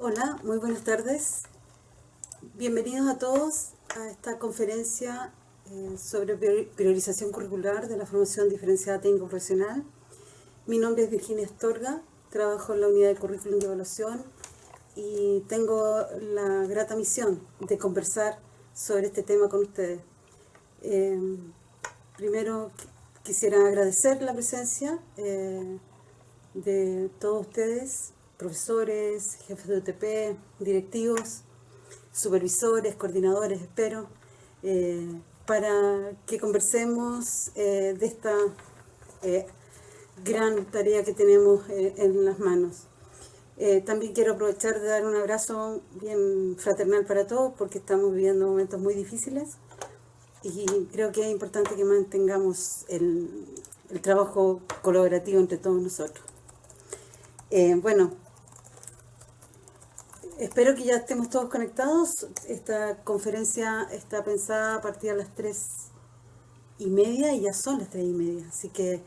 Hola, muy buenas tardes. Bienvenidos a todos a esta conferencia sobre priorización curricular de la formación diferenciada técnico-profesional. Mi nombre es Virginia Astorga, trabajo en la unidad de currículum y evaluación y tengo la grata misión de conversar sobre este tema con ustedes. Primero quisiera agradecer la presencia de todos ustedes, profesores, jefes de UTP, directivos, supervisores, coordinadores, espero, para que conversemos de esta gran tarea que tenemos en las manos. También quiero aprovechar de dar un abrazo bien fraternal para todos porque estamos viviendo momentos muy difíciles y creo que es importante que mantengamos el trabajo colaborativo entre todos nosotros. Bueno, espero que ya estemos todos conectados. Esta conferencia está pensada a partir de las 3:30 y ya son las 3:30. Así que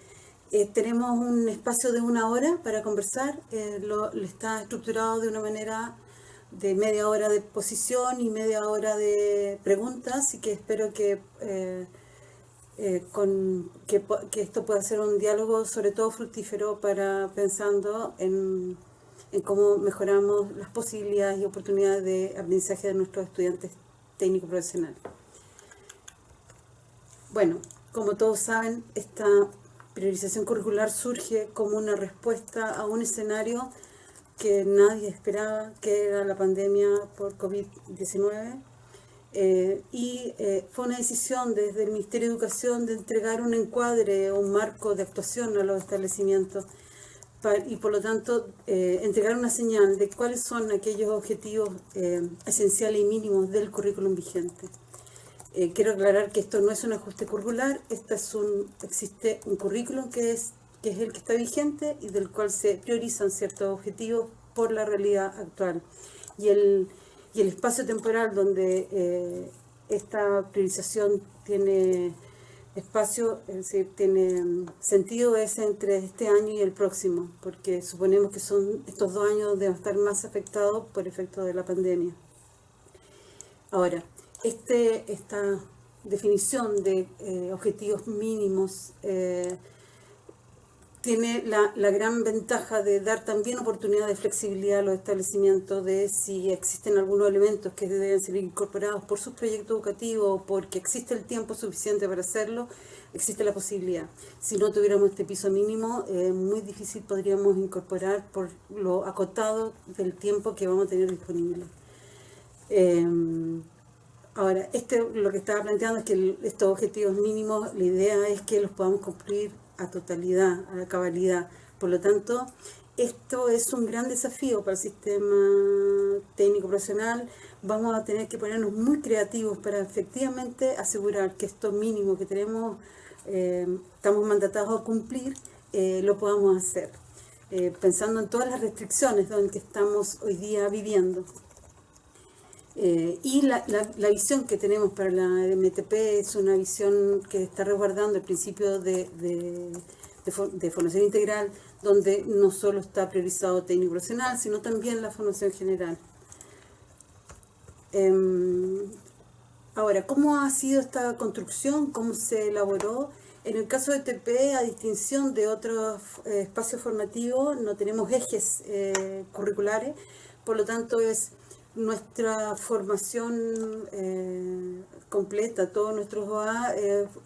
tenemos un espacio de 1 hora para conversar. Está estructurado de una manera de media hora de exposición y media hora de preguntas. Así que espero que esto pueda ser un diálogo sobre todo fructífero para pensando en cómo mejoramos las posibilidades y oportunidades de aprendizaje de nuestros estudiantes técnico profesionales. Bueno, como todos saben, esta priorización curricular surge como una respuesta a un escenario que nadie esperaba, que era la pandemia por COVID-19. Fue una decisión desde el Ministerio de Educación de entregar un encuadre o un marco de actuación a los establecimientos y por lo tanto entregar una señal de cuáles son aquellos objetivos esenciales y mínimos del currículum vigente. Quiero aclarar que esto no es un ajuste curricular, existe un currículum que es el que está vigente y del cual se priorizan ciertos objetivos por la realidad actual. Y el espacio temporal donde esta priorización tiene espacio, es decir, tiene sentido es entre este año y el próximo, porque suponemos que son estos 2 años donde van a estar más afectados por efecto de la pandemia. Ahora, esta definición de objetivos mínimos tiene la gran ventaja de dar también oportunidad de flexibilidad a los establecimientos de si existen algunos elementos que deben ser incorporados por sus proyectos educativos o porque existe el tiempo suficiente para hacerlo, existe la posibilidad. Si no tuviéramos este piso mínimo, muy difícil podríamos incorporar por lo acotado del tiempo que vamos a tener disponible. Ahora, lo que estaba planteando es que estos objetivos mínimos, la idea es que los podamos cumplir a totalidad, a cabalidad. Por lo tanto, esto es un gran desafío para el sistema técnico profesional. Vamos a tener que ponernos muy creativos para efectivamente asegurar que esto mínimo que tenemos, estamos mandatados a cumplir, lo podamos hacer. Pensando en todas las restricciones que estamos hoy día viviendo. Y la visión que tenemos para la MTP es una visión que está resguardando el principio de formación integral, donde no solo está priorizado técnico profesional, sino también la formación general. Ahora, ¿cómo ha sido esta construcción? ¿Cómo se elaboró? En el caso de TP, a distinción de otros espacios formativos, no tenemos ejes curriculares, por lo tanto es nuestra formación completa, todos nuestros OA,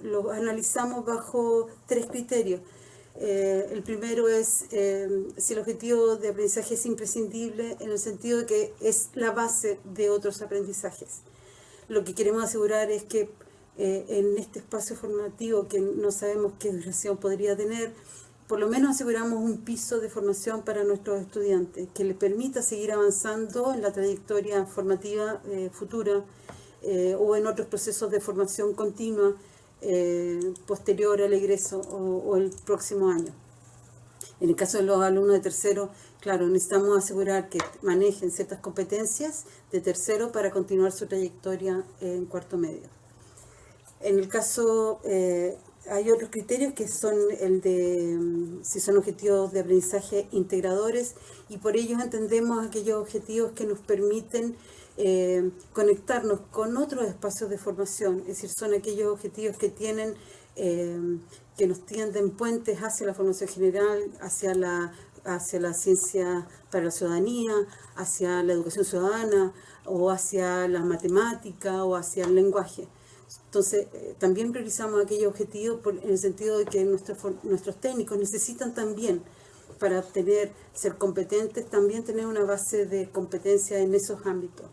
los analizamos bajo 3 criterios. El primero es si el objetivo de aprendizaje es imprescindible en el sentido de que es la base de otros aprendizajes. Lo que queremos asegurar es que en este espacio formativo que no sabemos qué duración podría tener, por lo menos aseguramos un piso de formación para nuestros estudiantes que les permita seguir avanzando en la trayectoria formativa futura o en otros procesos de formación continua posterior al egreso o el próximo año. En el caso de los alumnos de tercero, claro, necesitamos asegurar que manejen ciertas competencias de tercero para continuar su trayectoria en cuarto medio. En el caso hay otros criterios que son el de si son objetivos de aprendizaje integradores, y por ellos entendemos aquellos objetivos que nos permiten conectarnos con otros espacios de formación, es decir, son aquellos objetivos que tienen que nos tienden puentes hacia la formación general, hacia la ciencia para la ciudadanía, hacia la educación ciudadana, o hacia la matemática, o hacia el lenguaje. Entonces, también priorizamos aquellos objetivos en el sentido de que nuestros técnicos necesitan también, para ser competentes, también tener una base de competencia en esos ámbitos.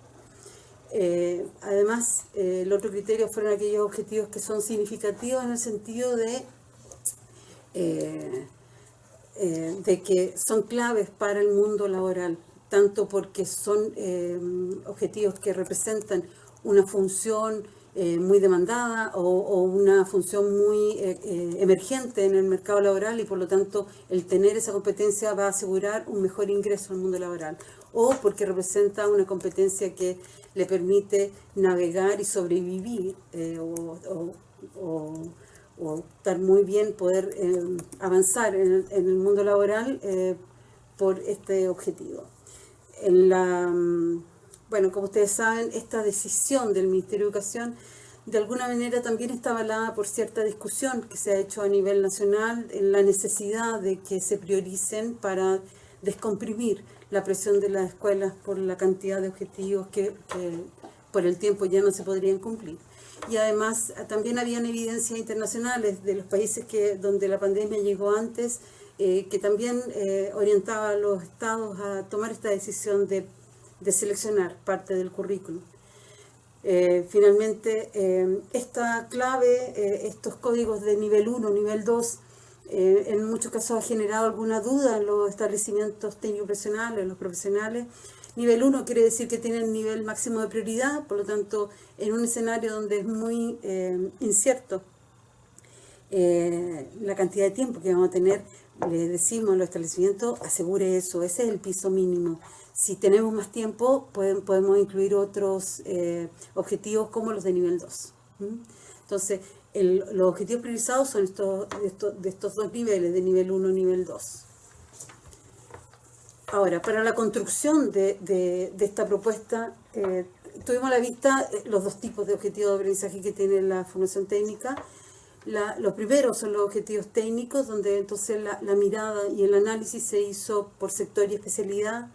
Además, el otro criterio fueron aquellos objetivos que son significativos en el sentido de que son claves para el mundo laboral, tanto porque son objetivos que representan una función muy demandada o una función muy emergente en el mercado laboral, y por lo tanto el tener esa competencia va a asegurar un mejor ingreso al mundo laboral, o porque representa una competencia que le permite navegar y sobrevivir o estar muy bien, poder avanzar en el mundo laboral por este objetivo. Bueno, como ustedes saben, esta decisión del Ministerio de Educación de alguna manera también está avalada por cierta discusión que se ha hecho a nivel nacional en la necesidad de que se prioricen para descomprimir la presión de las escuelas por la cantidad de objetivos que por el tiempo ya no se podrían cumplir. Y además también habían evidencias internacionales de los países donde la pandemia llegó antes, que también orientaba a los estados a tomar esta decisión de seleccionar parte del currículum. Finalmente, esta clave, estos códigos de nivel 1, nivel 2, en muchos casos ha generado alguna duda en los establecimientos técnico-profesionales, los profesionales. Nivel 1 quiere decir que tienen nivel máximo de prioridad, por lo tanto, en un escenario donde es muy incierto la cantidad de tiempo que vamos a tener, le decimos a los establecimientos, asegure eso, ese es el piso mínimo. Si tenemos más tiempo, podemos incluir otros objetivos como los de nivel 2. Entonces, los objetivos priorizados son de estos dos niveles, de nivel 1 y nivel 2. Ahora, para la construcción de esta propuesta, tuvimos a la vista los dos tipos de objetivos de aprendizaje que tiene la formación técnica. Los primeros son los objetivos técnicos, donde entonces la mirada y el análisis se hizo por sector y especialidad.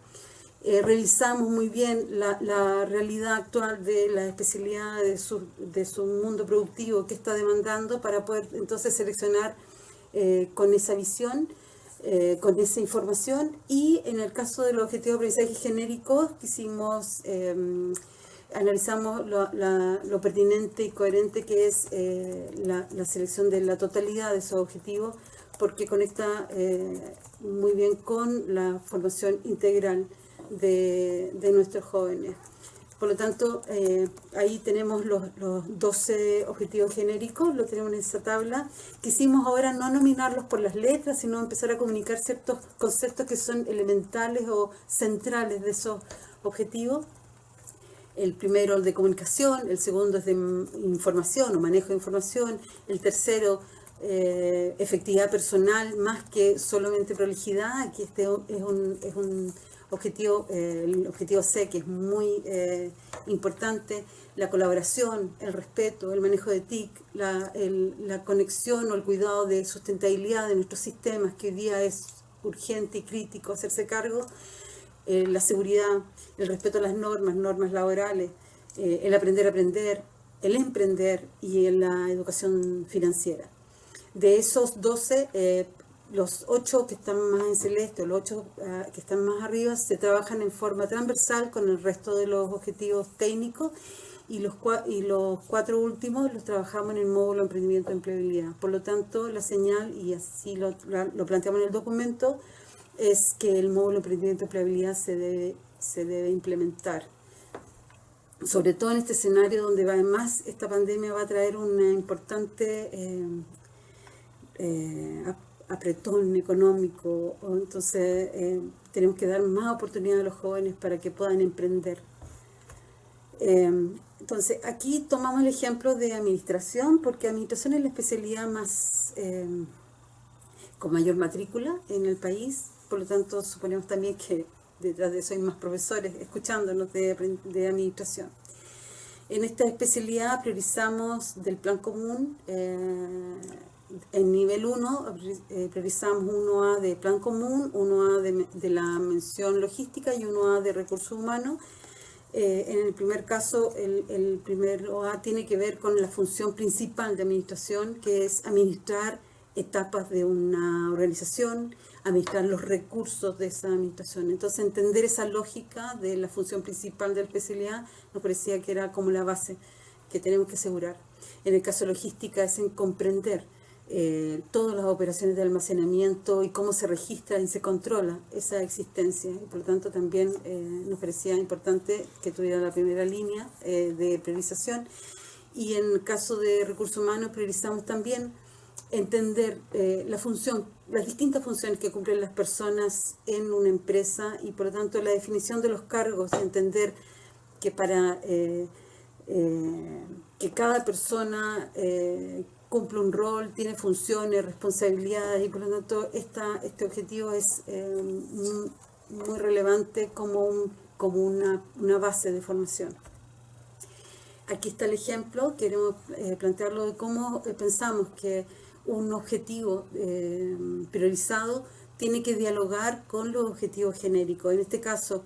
Revisamos muy bien la realidad actual de la especialidad, de su mundo productivo que está demandando, para poder entonces seleccionar con esa visión, con esa información. Y en el caso de los objetivos de aprendizaje genéricos, analizamos lo pertinente y coherente que es la selección de la totalidad de esos objetivos, porque conecta muy bien con la formación integral de nuestros jóvenes. Por lo tanto, ahí tenemos los 12 objetivos genéricos, lo tenemos en esa tabla. Quisimos ahora no nominarlos por las letras, sino empezar a comunicar ciertos conceptos que son elementales o centrales de esos objetivos. El primero, el de comunicación; el segundo es de información o manejo de información; el tercero, efectividad personal más que solamente prolijidad. Aquí es un objetivo, el objetivo C, que es muy importante: la colaboración, el respeto, el manejo de TIC, la conexión o el cuidado de sustentabilidad de nuestros sistemas, que hoy día es urgente y crítico hacerse cargo. La seguridad, el respeto a las normas laborales, el aprender a aprender, el emprender y la educación financiera. De esos 12, los 8 que están más en celeste, o los 8 que están más arriba, se trabajan en forma transversal con el resto de los objetivos técnicos, y los 4 últimos los trabajamos en el módulo emprendimiento y empleabilidad. Por lo tanto, la señal, y así lo planteamos en el documento, es que el módulo emprendimiento y empleabilidad se debe implementar, sobre todo en este escenario donde además esta pandemia va a traer una importante apretón económico. Entonces tenemos que dar más oportunidad a los jóvenes para que puedan emprender. Entonces, aquí tomamos el ejemplo de administración, porque administración es la especialidad con mayor matrícula en el país, por lo tanto suponemos también que detrás de eso hay más profesores escuchándonos de administración. En esta especialidad priorizamos del plan común, en nivel 1 priorizamos 1A de plan común, 1A de la mención logística y 1A de recursos humanos. En el primer caso, el primer OA tiene que ver con la función principal de administración, que es administrar etapas de una organización, administrar los recursos de esa administración. Entonces, entender esa lógica de la función principal de la especialidad nos parecía que era como la base que tenemos que asegurar. En el caso de logística es en comprender todas las operaciones de almacenamiento y cómo se registra y se controla esa existencia. Y por lo tanto también nos parecía importante que tuviera la primera línea de priorización. Y en el caso de recursos humanos priorizamos también entender la función, las distintas funciones que cumplen las personas en una empresa y por lo tanto la definición de los cargos, entender que para que cada persona cumple un rol, tiene funciones, responsabilidades y por lo tanto este objetivo es muy relevante como una base de formación. Aquí está el ejemplo, queremos plantearlo de cómo pensamos que un objetivo priorizado tiene que dialogar con los objetivos genéricos. En este caso,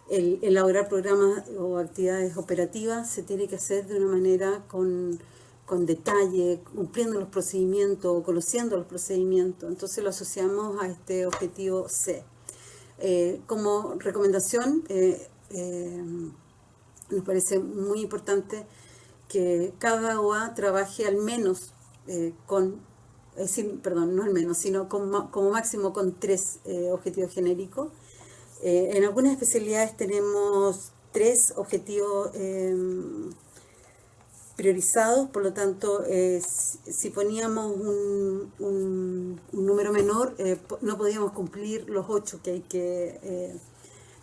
el elaborar programas o actividades operativas se tiene que hacer de una manera con detalle, cumpliendo los procedimientos, conociendo los procedimientos. Entonces lo asociamos a este objetivo C. Como recomendación, nos parece muy importante que cada OA trabaje al menos no al menos, sino como máximo con 3 objetivos genéricos. En algunas especialidades tenemos 3 objetivos priorizados, por lo tanto, si poníamos un número menor, no podíamos cumplir los 8 que hay que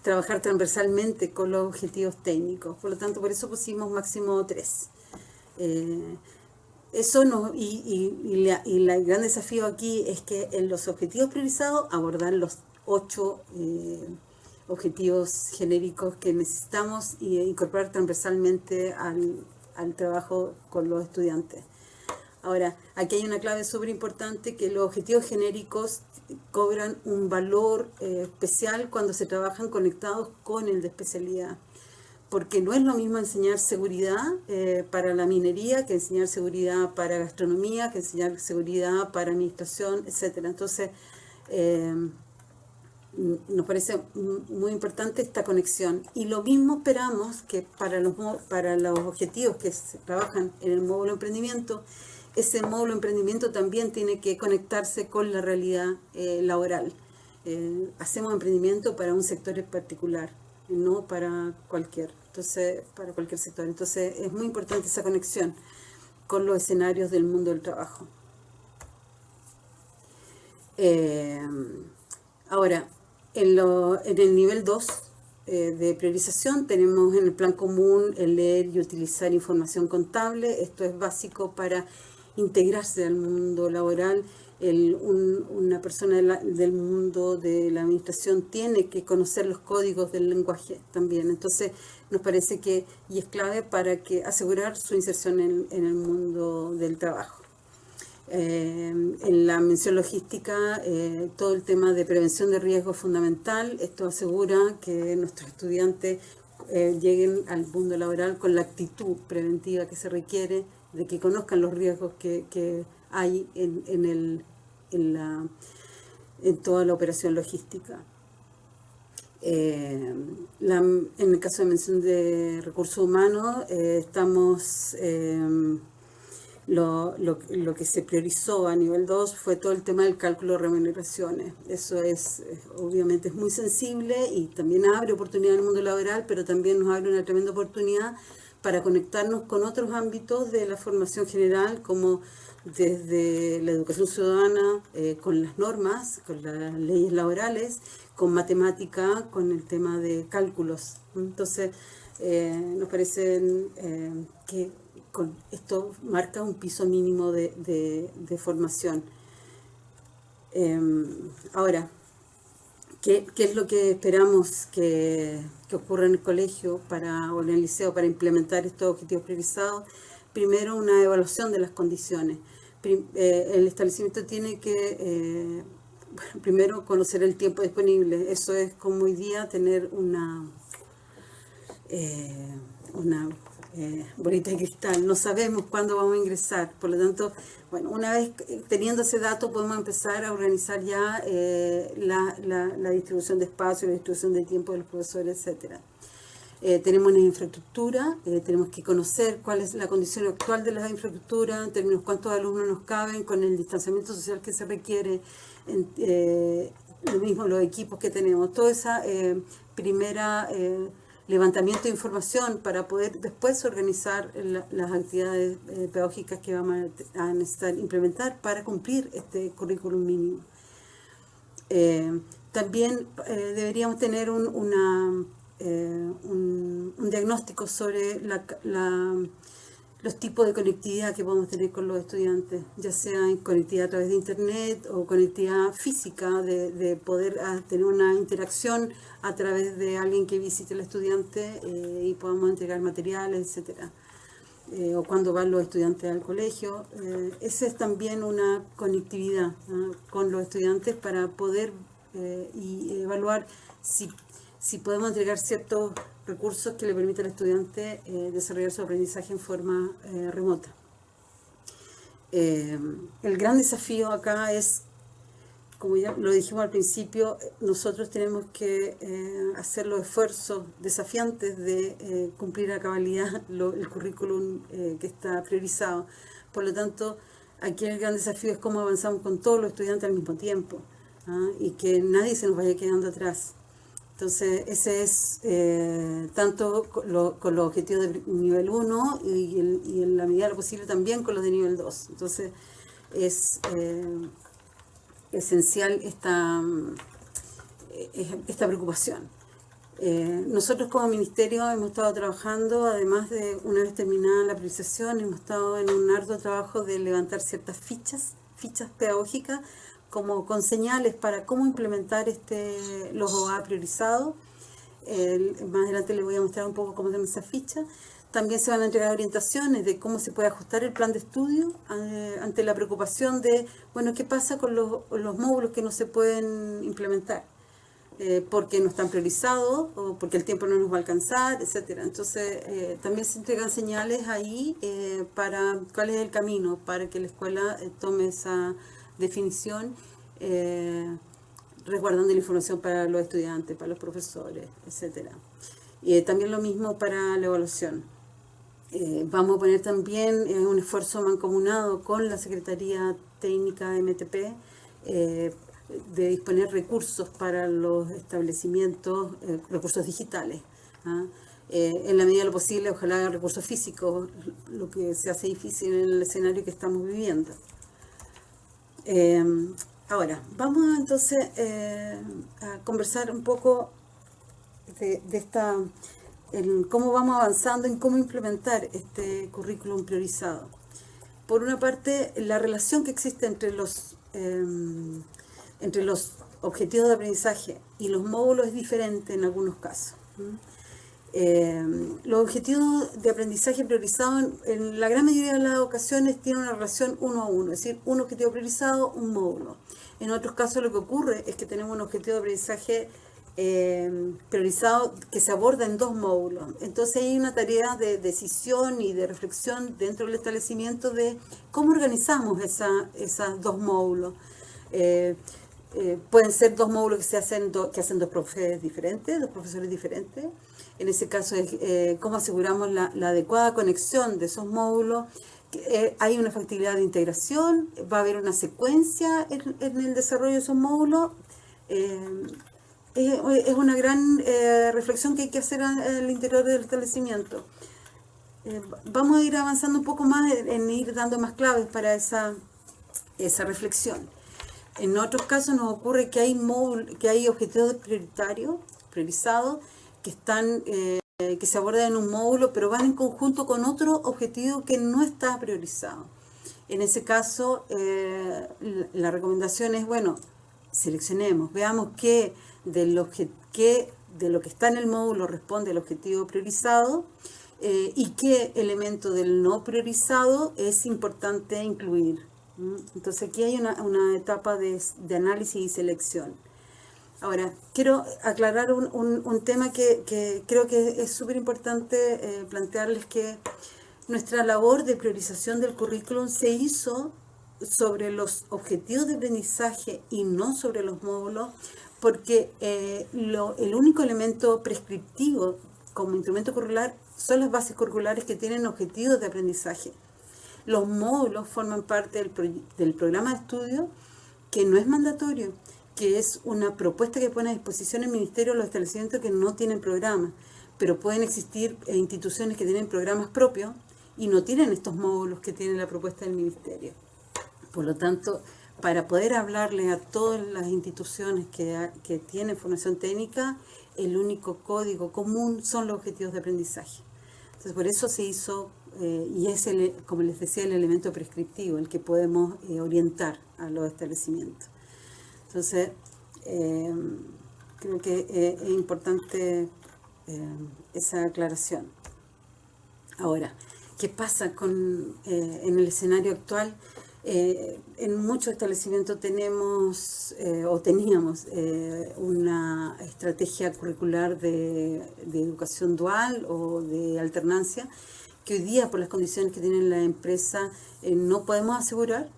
trabajar transversalmente con los objetivos técnicos. Por lo tanto, por eso pusimos máximo 3. Eso no, y el gran desafío aquí es que en los objetivos priorizados abordar los 8 objetivos genéricos que necesitamos y incorporar transversalmente al trabajo con los estudiantes. Ahora, aquí hay una clave súper importante, que los objetivos genéricos cobran un valor especial cuando se trabajan conectados con el de especialidad. Porque no es lo mismo enseñar seguridad para la minería que enseñar seguridad para gastronomía, que enseñar seguridad para administración, etc. Entonces, nos parece muy importante esta conexión. Y lo mismo esperamos que para los objetivos que se trabajan en el módulo emprendimiento, ese módulo emprendimiento también tiene que conectarse con la realidad laboral. Hacemos emprendimiento para un sector en particular, no para cualquier sector. Entonces es muy importante esa conexión con los escenarios del mundo del trabajo. Ahora, en el nivel 2 de priorización tenemos en el plan común el leer y utilizar información contable. Esto es básico para integrarse al mundo laboral. Una persona del mundo de la administración tiene que conocer los códigos del lenguaje también. Entonces nos parece que y es clave para asegurar su inserción en el mundo del trabajo. En la mención logística, todo el tema de prevención de riesgo es fundamental. Esto asegura que nuestros estudiantes lleguen al mundo laboral con la actitud preventiva que se requiere, de que conozcan los riesgos que hay en toda la operación logística. En el caso de mención de recursos humanos, lo que se priorizó a nivel 2 fue todo el tema del cálculo de remuneraciones. Eso obviamente es muy sensible y también abre oportunidad en el mundo laboral, pero también nos abre una tremenda oportunidad para conectarnos con otros ámbitos de la formación general, como desde la educación ciudadana, con las normas, con las leyes laborales, con matemática, con el tema de cálculos. Entonces, nos parece que con esto marca un piso mínimo de formación. Ahora, ¿qué es lo que esperamos que ocurra en el colegio o en el liceo para implementar estos objetivos priorizados? Primero, una evaluación de las condiciones. El establecimiento tiene que, primero, conocer el tiempo disponible. Eso es como hoy día tener una bolita de cristal. No sabemos cuándo vamos a ingresar. Por lo tanto, bueno, una vez teniendo ese dato podemos empezar a organizar ya la distribución de espacio, la distribución de tiempo de los profesores, etcétera. Tenemos una infraestructura, tenemos que conocer cuál es la condición actual de la infraestructura, en términos de cuántos alumnos nos caben, con el distanciamiento social que se requiere, lo mismo los equipos que tenemos, toda esa primera levantamiento de información para poder después organizar las actividades pedagógicas que vamos a necesitar implementar para cumplir este currículum mínimo. También deberíamos tener un diagnóstico sobre los tipos de conectividad que podemos tener con los estudiantes, ya sea en conectividad a través de internet o conectividad física, de poder tener una interacción a través de alguien que visite al estudiante y podamos entregar materiales, etcétera. O cuando van los estudiantes al colegio. Esa es también una conectividad, ¿no?, con los estudiantes para poder y evaluar si podemos entregar ciertos recursos que le permitan al estudiante desarrollar su aprendizaje en forma remota. El gran desafío acá es, como ya lo dijimos al principio, nosotros tenemos que hacer los esfuerzos desafiantes de cumplir a cabalidad el currículum que está priorizado. Por lo tanto, aquí el gran desafío es cómo avanzamos con todos los estudiantes al mismo tiempo, ¿ah?, y que nadie se nos vaya quedando atrás. Entonces, ese es tanto con los objetivos de nivel 1 y en la medida de lo posible también con los de nivel 2. Entonces, es esencial esta preocupación. Nosotros como ministerio hemos estado trabajando, además de una vez terminada la priorización, hemos estado en un arduo trabajo de levantar ciertas fichas pedagógicas, como con señales para cómo implementar los OA priorizados. Más adelante les voy a mostrar un poco cómo tenemos esa ficha. También se van a entregar orientaciones de cómo se puede ajustar el plan de estudio ante la preocupación de, bueno, ¿qué pasa con los módulos que no se pueden implementar? Porque no están priorizados o porque el tiempo no nos va a alcanzar, etcétera. Entonces, también se entregan señales ahí para cuál es el camino para que la escuela tome esa definición, resguardando la información para los estudiantes, para los profesores, etcétera. También lo mismo para la evaluación. Vamos a poner también un esfuerzo mancomunado con la Secretaría Técnica de MTP de disponer recursos para los establecimientos, recursos digitales, ¿ah? En la medida de lo posible, ojalá recursos físicos, lo que se hace difícil en el escenario que estamos viviendo. Ahora, vamos entonces a conversar un poco de cómo vamos avanzando en cómo implementar este currículum priorizado. Por una parte, la relación que existe entre los objetivos de aprendizaje y los módulos es diferente en algunos casos. Los objetivos de aprendizaje priorizados en la gran mayoría de las ocasiones tienen una relación 1 a 1, es decir, un objetivo priorizado, un módulo. En otros casos lo que ocurre es que tenemos un objetivo de aprendizaje priorizado que se aborda en 2 módulos. Entonces hay una tarea de decisión y de reflexión dentro del establecimiento de cómo organizamos esos 2 módulos. Pueden ser 2 módulos que hacen 2 profesores diferentes, 2 profesores diferentes. En ese caso es cómo aseguramos la adecuada conexión de esos módulos. Hay una factibilidad de integración, va a haber una secuencia en el desarrollo de esos módulos. Es una gran reflexión que hay que hacer al interior del establecimiento. vamos a ir avanzando un poco más en ir dando más claves para esa reflexión. En otros casos nos ocurre que hay objetivos priorizados que que se abordan en un módulo, pero van en conjunto con otro objetivo que no está priorizado. En ese caso, la recomendación es, bueno, seleccionemos, veamos qué de lo que está en el módulo responde al objetivo priorizado y qué elemento del no priorizado es importante incluir. Entonces aquí hay una etapa de análisis y selección. Ahora, quiero aclarar un tema que creo que es súper importante plantearles, que nuestra labor de priorización del currículum se hizo sobre los objetivos de aprendizaje y no sobre los módulos, porque el único elemento prescriptivo como instrumento curricular son las bases curriculares que tienen objetivos de aprendizaje. Los módulos forman parte del programa de estudio, que no es mandatorio, que es una propuesta que pone a disposición el Ministerio de los establecimientos que no tienen programa, pero pueden existir instituciones que tienen programas propios y no tienen estos módulos que tiene la propuesta del Ministerio. Por lo tanto, para poder hablarle a todas las instituciones que tienen formación técnica, el único código común son los objetivos de aprendizaje. Entonces, por eso se hizo, y es, como les decía, el elemento prescriptivo, el que podemos orientar a los establecimientos. Entonces, creo que es importante esa aclaración. Ahora, ¿qué pasa en el escenario actual? En muchos establecimientos teníamos una estrategia curricular de educación dual o de alternancia, que hoy día, por las condiciones que tiene la empresa, no podemos asegurar.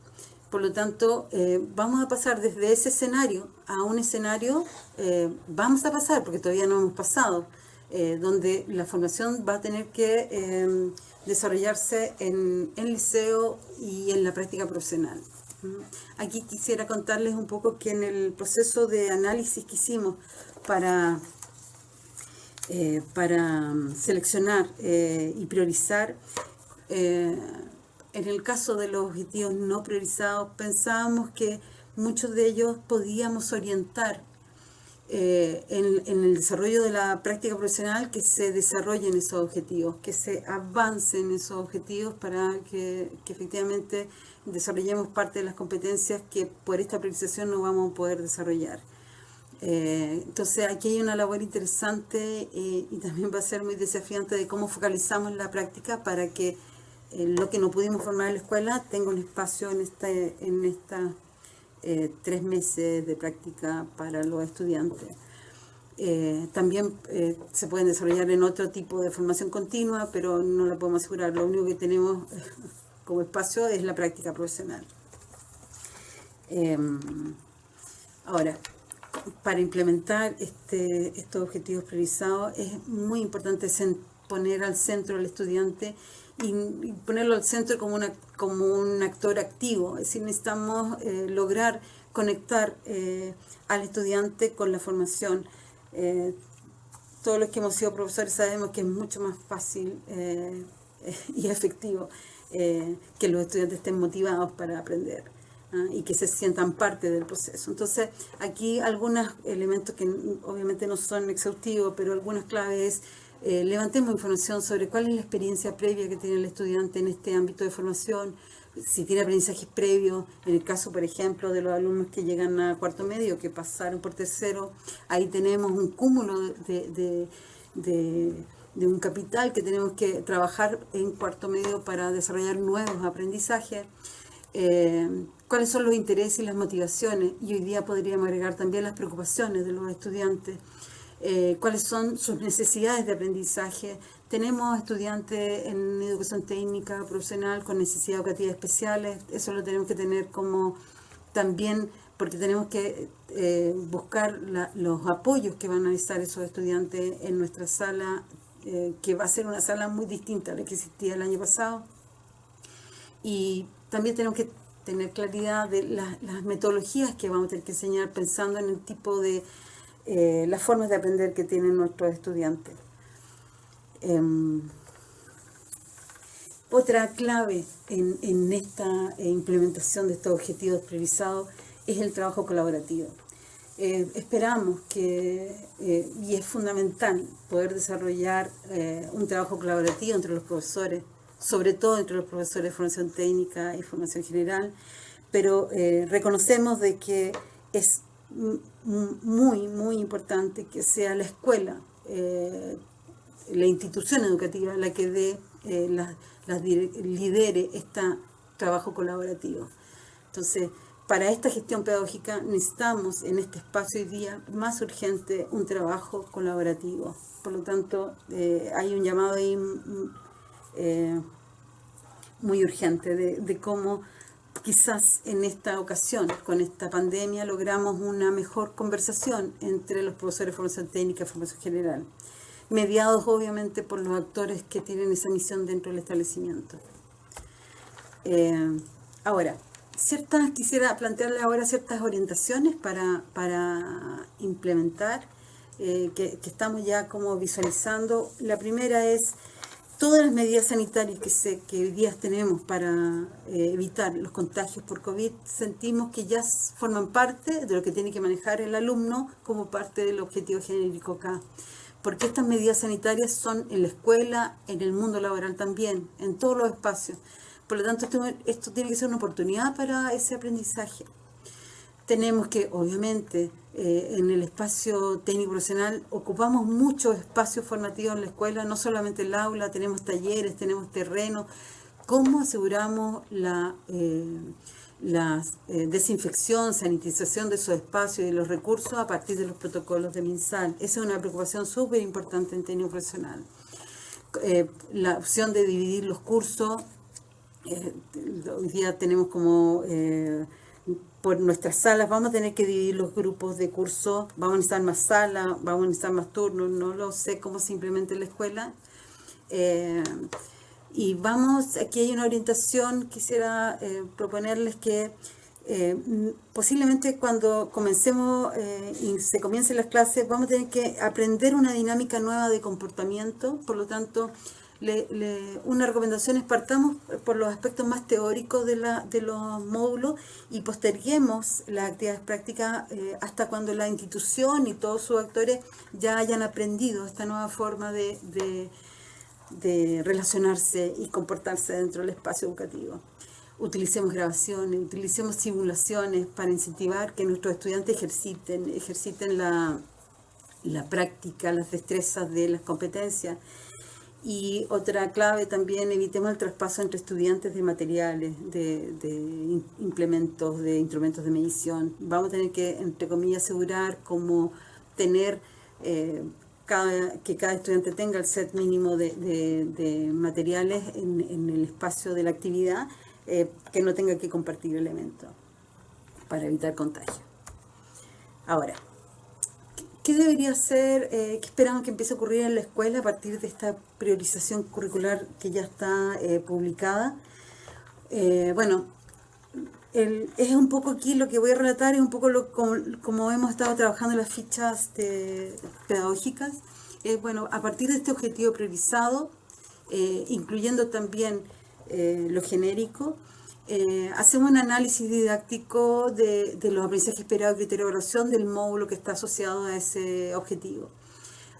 Por lo tanto, vamos a pasar desde ese escenario a un escenario, porque todavía no hemos pasado, donde la formación va a tener que desarrollarse en el liceo y en la práctica profesional. Aquí quisiera contarles un poco que en el proceso de análisis que hicimos para seleccionar y priorizar, en el caso de los objetivos no priorizados, pensábamos que muchos de ellos podíamos orientar en el desarrollo de la práctica profesional, que se desarrollen esos objetivos, que se avancen esos objetivos para que efectivamente desarrollemos parte de las competencias que por esta priorización no vamos a poder desarrollar. Entonces aquí hay una labor interesante y también va a ser muy desafiante de cómo focalizamos la práctica para que lo que no pudimos formar en la escuela tenga un espacio en esta 3 meses de práctica para los estudiantes. También se pueden desarrollar en otro tipo de formación continua, pero no la podemos asegurar. Lo único que tenemos como espacio es la práctica profesional. Ahora, para implementar estos objetivos priorizados es muy importante poner al centro al estudiante y ponerlo al centro como un actor activo. Es decir, necesitamos lograr conectar al estudiante con la formación. Todos los que hemos sido profesores sabemos que es mucho más fácil y efectivo que los estudiantes estén motivados para aprender y que se sientan parte del proceso. Entonces, aquí algunos elementos que obviamente no son exhaustivos, pero algunas claves es levantemos información sobre cuál es la experiencia previa que tiene el estudiante en este ámbito de formación, si tiene aprendizajes previos, en el caso, por ejemplo, de los alumnos que llegan a cuarto medio, que pasaron por tercero, ahí tenemos un cúmulo de un capital que tenemos que trabajar en cuarto medio para desarrollar nuevos aprendizajes. Cuáles son los intereses y las motivaciones, y hoy día podríamos agregar también las preocupaciones de los estudiantes. Cuáles son sus necesidades de aprendizaje. Tenemos estudiantes en educación técnica profesional con necesidades educativas especiales, eso lo tenemos que tener como también, porque tenemos que buscar los apoyos que van a necesitar esos estudiantes en nuestra sala, que va a ser una sala muy distinta a la que existía el año pasado. Y también tenemos que tener claridad de las metodologías que vamos a tener que enseñar, pensando en el tipo de las formas de aprender que tienen nuestros estudiantes. Otra clave en esta implementación de estos objetivos priorizados es el trabajo colaborativo. Esperamos que, y es fundamental, poder desarrollar un trabajo colaborativo entre los profesores, sobre todo entre los profesores de formación técnica y formación general, pero reconocemos de que es muy importante que sea la escuela, la institución educativa la que dé, lidere este trabajo colaborativo. Entonces, para esta gestión pedagógica necesitamos en este espacio hoy día más urgente un trabajo colaborativo. Por lo tanto, hay un llamado ahí muy urgente de cómo quizás en esta ocasión, con esta pandemia, logramos una mejor conversación entre los profesores de formación técnica y formación general, mediados obviamente por los actores que tienen esa misión dentro del establecimiento. Ahora, quisiera plantearle ahora ciertas orientaciones para implementar, que estamos ya como visualizando. La primera es todas las medidas sanitarias que hoy día tenemos para evitar los contagios por COVID, sentimos que ya forman parte de lo que tiene que manejar el alumno como parte del objetivo genérico acá. Porque estas medidas sanitarias son en la escuela, en el mundo laboral también, en todos los espacios. Por lo tanto, esto tiene que ser una oportunidad para ese aprendizaje. Tenemos que, obviamente, en el espacio técnico profesional, ocupamos muchos espacios formativos en la escuela, no solamente el aula, tenemos talleres, tenemos terreno. ¿Cómo aseguramos la desinfección, sanitización de esos espacios y los recursos a partir de los protocolos de MinSal? Esa es una preocupación súper importante en técnico profesional. La opción de dividir los cursos, hoy día tenemos como por nuestras salas, vamos a tener que dividir los grupos de curso, vamos a necesitar más salas, vamos a necesitar más turnos, no lo sé cómo se implementa en la escuela. Y aquí hay una orientación, quisiera proponerles que posiblemente cuando comencemos y se comiencen las clases, vamos a tener que aprender una dinámica nueva de comportamiento. Por lo tanto, una recomendación es partamos por los aspectos más teóricos de los módulos y posterguemos las actividades prácticas hasta cuando la institución y todos sus actores ya hayan aprendido esta nueva forma de relacionarse y comportarse dentro del espacio educativo. Utilicemos grabaciones, utilicemos simulaciones para incentivar que nuestros estudiantes ejerciten la práctica, las destrezas de las competencias. Y otra clave también, evitemos el traspaso entre estudiantes de materiales, de implementos, de instrumentos de medición. Vamos a tener que, entre comillas, asegurar como tener que cada estudiante tenga el set mínimo de materiales en el espacio de la actividad, que no tenga que compartir elementos para evitar contagio. Ahora, ¿qué debería ser, qué esperamos que empiece a ocurrir en la escuela a partir de esta priorización curricular que ya está publicada? Bueno, es un poco aquí lo que voy a relatar, es un poco como hemos estado trabajando en las fichas pedagógicas. Bueno, a partir de este objetivo priorizado, incluyendo también lo genérico, hacemos un análisis didáctico de los aprendizajes esperados y criterio de evaluación del módulo que está asociado a ese objetivo.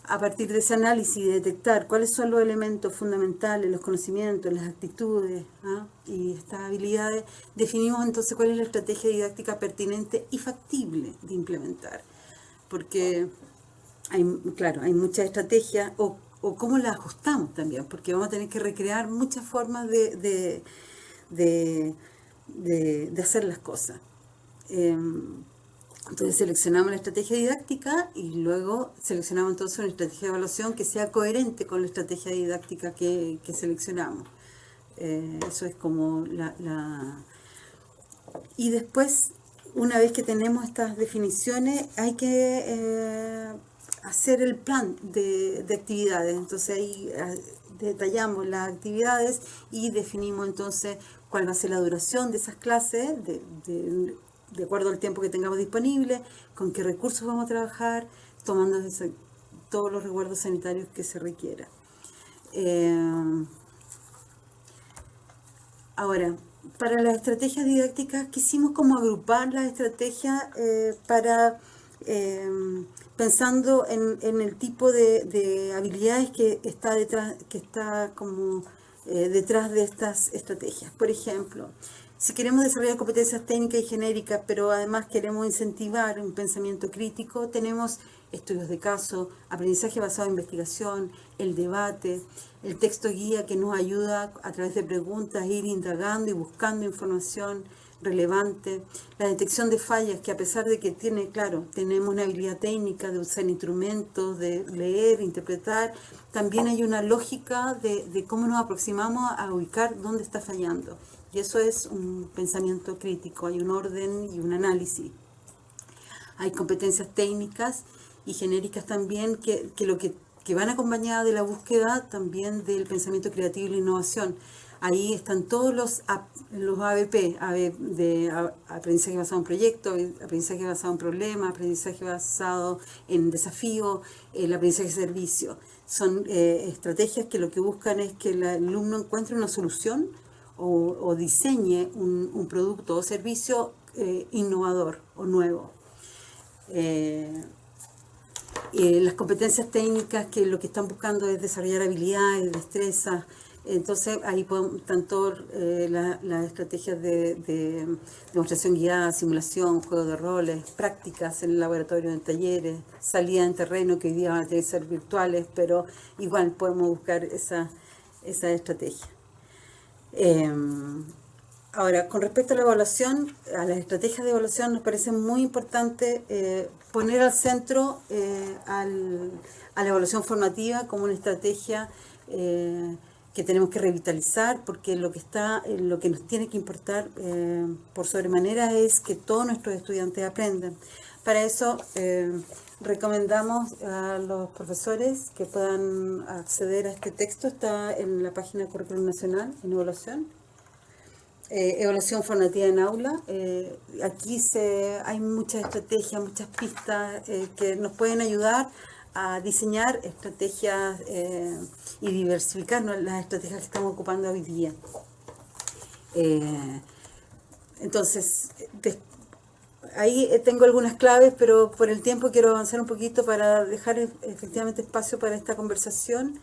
A partir de ese análisis, de detectar cuáles son los elementos fundamentales, los conocimientos, las actitudes y estas habilidades, definimos entonces cuál es la estrategia didáctica pertinente y factible de implementar. Porque hay muchas estrategias, o cómo las ajustamos también, porque vamos a tener que recrear muchas formas de hacer las cosas. Entonces seleccionamos la estrategia didáctica y luego seleccionamos entonces una estrategia de evaluación que sea coherente con la estrategia didáctica que seleccionamos. Eso es como Y después, una vez que tenemos estas definiciones, hay que hacer el plan de actividades. Entonces ahí detallamos las actividades y definimos entonces cuál va a ser la duración de esas clases, de acuerdo al tiempo que tengamos disponible, con qué recursos vamos a trabajar, tomando todos los resguardos sanitarios que se requieran. Ahora, para las estrategias didácticas quisimos como agrupar las estrategias para pensando en el tipo de habilidades que está detrás, detrás de estas estrategias. Por ejemplo, si queremos desarrollar competencias técnicas y genéricas, pero además queremos incentivar un pensamiento crítico, tenemos estudios de caso, aprendizaje basado en investigación, el debate, el texto guía que nos ayuda a través de preguntas a ir indagando y buscando información relevante, la detección de fallas que a pesar de que tenemos una habilidad técnica de usar instrumentos, de leer, interpretar, también hay una lógica de cómo nos aproximamos a ubicar dónde está fallando. Y eso es un pensamiento crítico, hay un orden y un análisis. Hay competencias técnicas y genéricas también que van acompañadas de la búsqueda también del pensamiento creativo y la innovación. Ahí están todos los ABP, de aprendizaje basado en proyecto, aprendizaje basado en problema, aprendizaje basado en desafío, el aprendizaje de servicio. Son estrategias que lo que buscan es que el alumno encuentre una solución o diseñe un producto o servicio innovador o nuevo. Las competencias técnicas que lo que están buscando es desarrollar habilidades, destrezas. Entonces ahí están todas las estrategias de demostración guiada, simulación, juego de roles, prácticas en el laboratorio, en talleres, salida en terreno que hoy día van a tener que ser virtuales, pero igual podemos buscar esa estrategia. Ahora, con respecto a la evaluación, a las estrategias de evaluación nos parece muy importante poner al centro a la evaluación formativa como una estrategia que tenemos que revitalizar, porque lo que nos tiene que importar por sobremanera es que todos nuestros estudiantes aprendan. Para eso recomendamos a los profesores que puedan acceder a este texto, está en la página del Currículum Nacional en Evaluación. Evaluación formativa en aula. Aquí hay muchas estrategias, muchas pistas que nos pueden ayudar a diseñar estrategias y diversificar las estrategias que estamos ocupando hoy día. Entonces, ahí tengo algunas claves, pero por el tiempo quiero avanzar un poquito para dejar efectivamente espacio para esta conversación.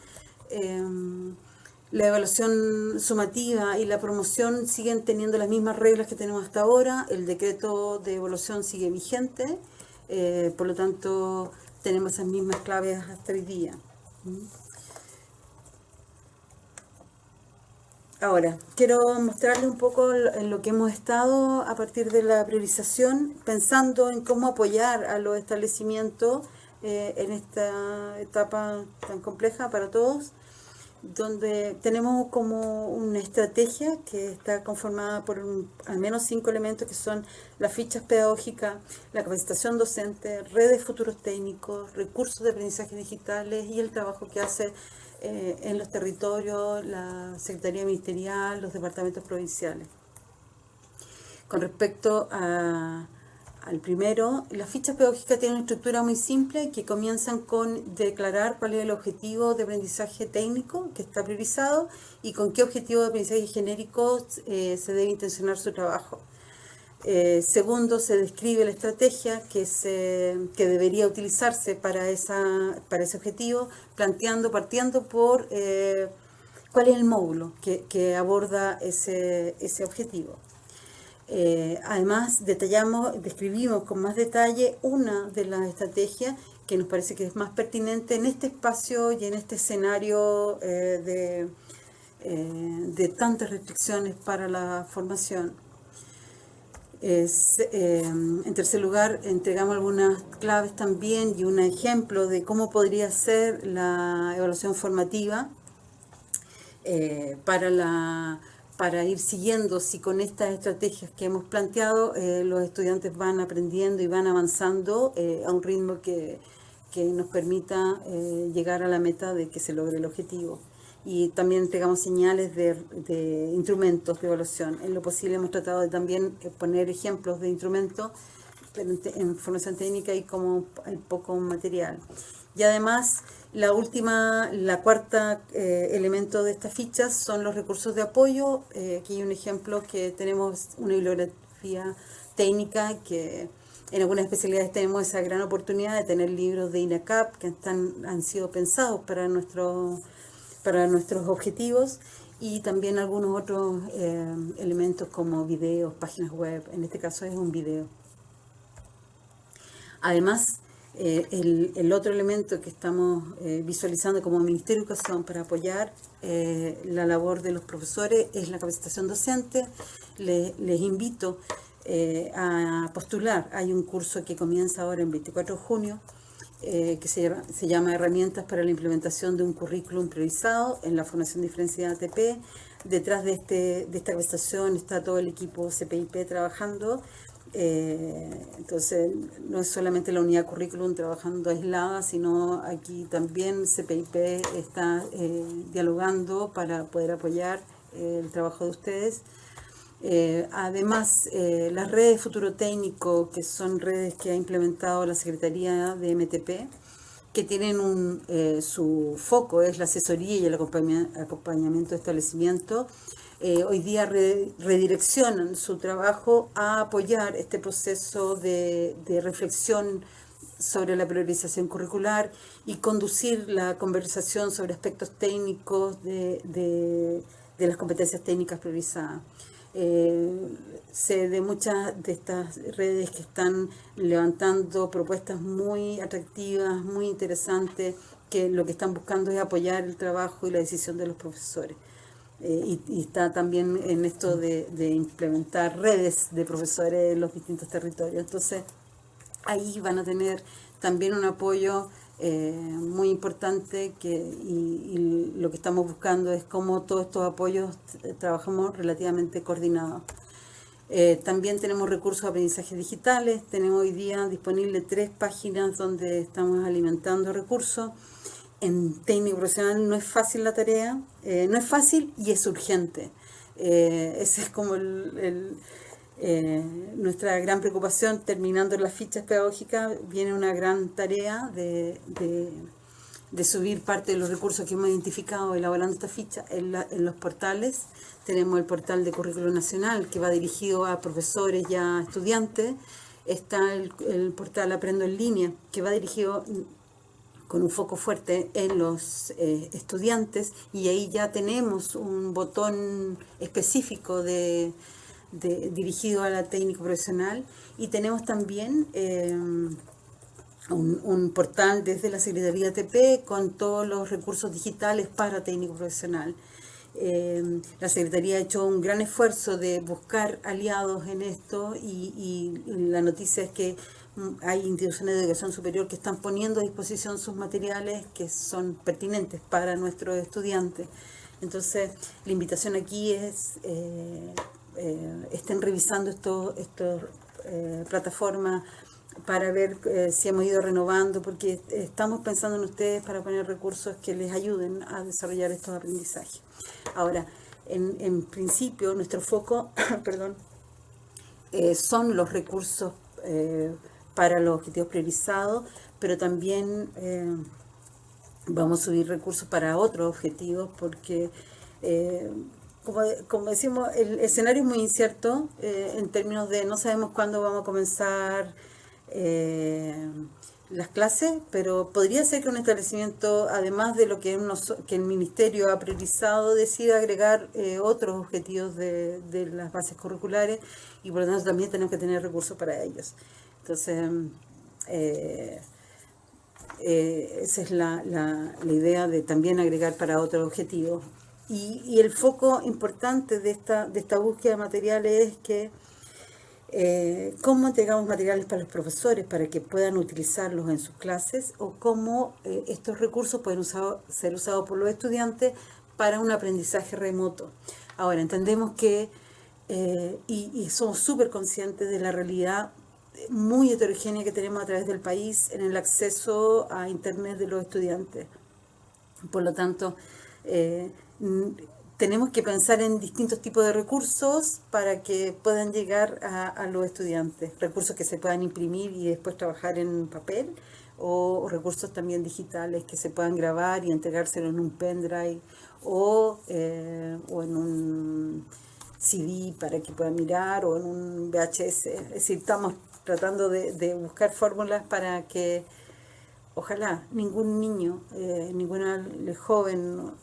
La evaluación sumativa y la promoción siguen teniendo las mismas reglas que tenemos hasta ahora. El decreto de evaluación sigue vigente, por lo tanto tenemos esas mismas claves hasta hoy día. Ahora, quiero mostrarles un poco en lo que hemos estado a partir de la priorización, pensando en cómo apoyar a los establecimientos en esta etapa tan compleja para todos, donde tenemos como una estrategia que está conformada por al menos 5 elementos que son las fichas pedagógicas, la capacitación docente, redes futuros técnicos, recursos de aprendizaje digitales y el trabajo que hace en los territorios la Secretaría Ministerial, los departamentos provinciales. Con respecto al primero, las fichas pedagógicas tienen una estructura muy simple que comienzan con declarar cuál es el objetivo de aprendizaje técnico que está priorizado y con qué objetivo de aprendizaje genérico se debe intencionar su trabajo. Segundo, se describe la estrategia que debería utilizarse para ese objetivo, partiendo por cuál es el módulo que aborda ese objetivo. Además, describimos con más detalle una de las estrategias que nos parece que es más pertinente en este espacio y en este escenario de tantas restricciones para la formación. En tercer lugar, entregamos algunas claves también y un ejemplo de cómo podría ser la evaluación formativa para ir siguiendo si con estas estrategias que hemos planteado los estudiantes van aprendiendo y van avanzando a un ritmo que nos permita llegar a la meta de que se logre el objetivo. Y también entregamos señales de instrumentos de evaluación. En lo posible hemos tratado de también poner ejemplos de instrumentos en formación técnica y como hay poco material. Y además La cuarta elemento de estas fichas son los recursos de apoyo. Aquí hay un ejemplo que tenemos una bibliografía técnica que en algunas especialidades tenemos esa gran oportunidad de tener libros de INACAP que han sido pensados para nuestros objetivos, y también algunos otros elementos como videos, páginas web. En este caso es un video. Además, el otro elemento que estamos visualizando como Ministerio de Educación para apoyar la labor de los profesores es la capacitación docente. Les invito a postular. Hay un curso que comienza ahora el 24 de junio que se llama Herramientas para la implementación de un currículum priorizado en la formación diferenciada ATP. Detrás de esta capacitación está todo el equipo CPIP trabajando. Entonces no es solamente la unidad currículum trabajando aislada, sino aquí también CPIP está dialogando para poder apoyar el trabajo de ustedes. Además, las redes Futuro Técnico, que son redes que ha implementado la Secretaría de MTP, que tienen su foco es la asesoría y el acompañamiento de establecimiento, hoy día redireccionan su trabajo a apoyar este proceso de reflexión sobre la priorización curricular y conducir la conversación sobre aspectos técnicos de las competencias técnicas priorizadas. Sé de muchas de estas redes que están levantando propuestas muy atractivas, muy interesantes, que lo que están buscando es apoyar el trabajo y la decisión de los profesores. Y está también en esto de implementar redes de profesores en los distintos territorios. Entonces, ahí van a tener también un apoyo muy importante, y lo que estamos buscando es cómo todos estos apoyos trabajamos relativamente coordinados. También tenemos recursos de aprendizaje digitales. Tenemos hoy día disponibles 3 páginas donde estamos alimentando recursos. En técnico profesional no es fácil la tarea, no es fácil y es urgente. Ese es como nuestra gran preocupación. Terminando las fichas pedagógicas, viene una gran tarea de subir parte de los recursos que hemos identificado elaborando esta ficha en los portales. Tenemos el portal de Currículum Nacional, que va dirigido a profesores y a estudiantes. Está el portal Aprendo en Línea, que va dirigido con un foco fuerte en los estudiantes, y ahí ya tenemos un botón específico dirigido a la técnico profesional. Y tenemos también un portal desde la Secretaría de ATP con todos los recursos digitales para técnico profesional. La Secretaría ha hecho un gran esfuerzo de buscar aliados en esto, y la noticia es que hay instituciones de educación superior que están poniendo a disposición sus materiales que son pertinentes para nuestros estudiantes. Entonces, la invitación aquí es estén revisando estas plataformas para ver si hemos ido renovando, porque estamos pensando en ustedes para poner recursos que les ayuden a desarrollar estos aprendizajes. Ahora, en principio, nuestro foco perdón, son los recursos para los objetivos priorizados, pero también vamos a subir recursos para otros objetivos, porque como decimos, el escenario es muy incierto en términos de no sabemos cuándo vamos a comenzar las clases, pero podría ser que un establecimiento, además de lo que el Ministerio ha priorizado, decida agregar otros objetivos de las bases curriculares, y por lo tanto también tenemos que tener recursos para ellos. Entonces, esa es la idea de también agregar para otros objetivos. Y el foco importante de esta búsqueda de materiales es que cómo entregamos materiales para los profesores para que puedan utilizarlos en sus clases, o cómo estos recursos pueden ser usados por los estudiantes para un aprendizaje remoto. Ahora, entendemos que, y somos súper conscientes de la realidad muy heterogénea que tenemos a través del país en el acceso a Internet de los estudiantes. Por lo tanto, tenemos que pensar en distintos tipos de recursos para que puedan llegar a los estudiantes. Recursos que se puedan imprimir y después trabajar en papel, o recursos también digitales que se puedan grabar y entregárselo en un pendrive o en un CD para que puedan mirar o en un VHS. Es decir, estamos tratando de buscar fórmulas para que ojalá ningún niño, ninguna joven,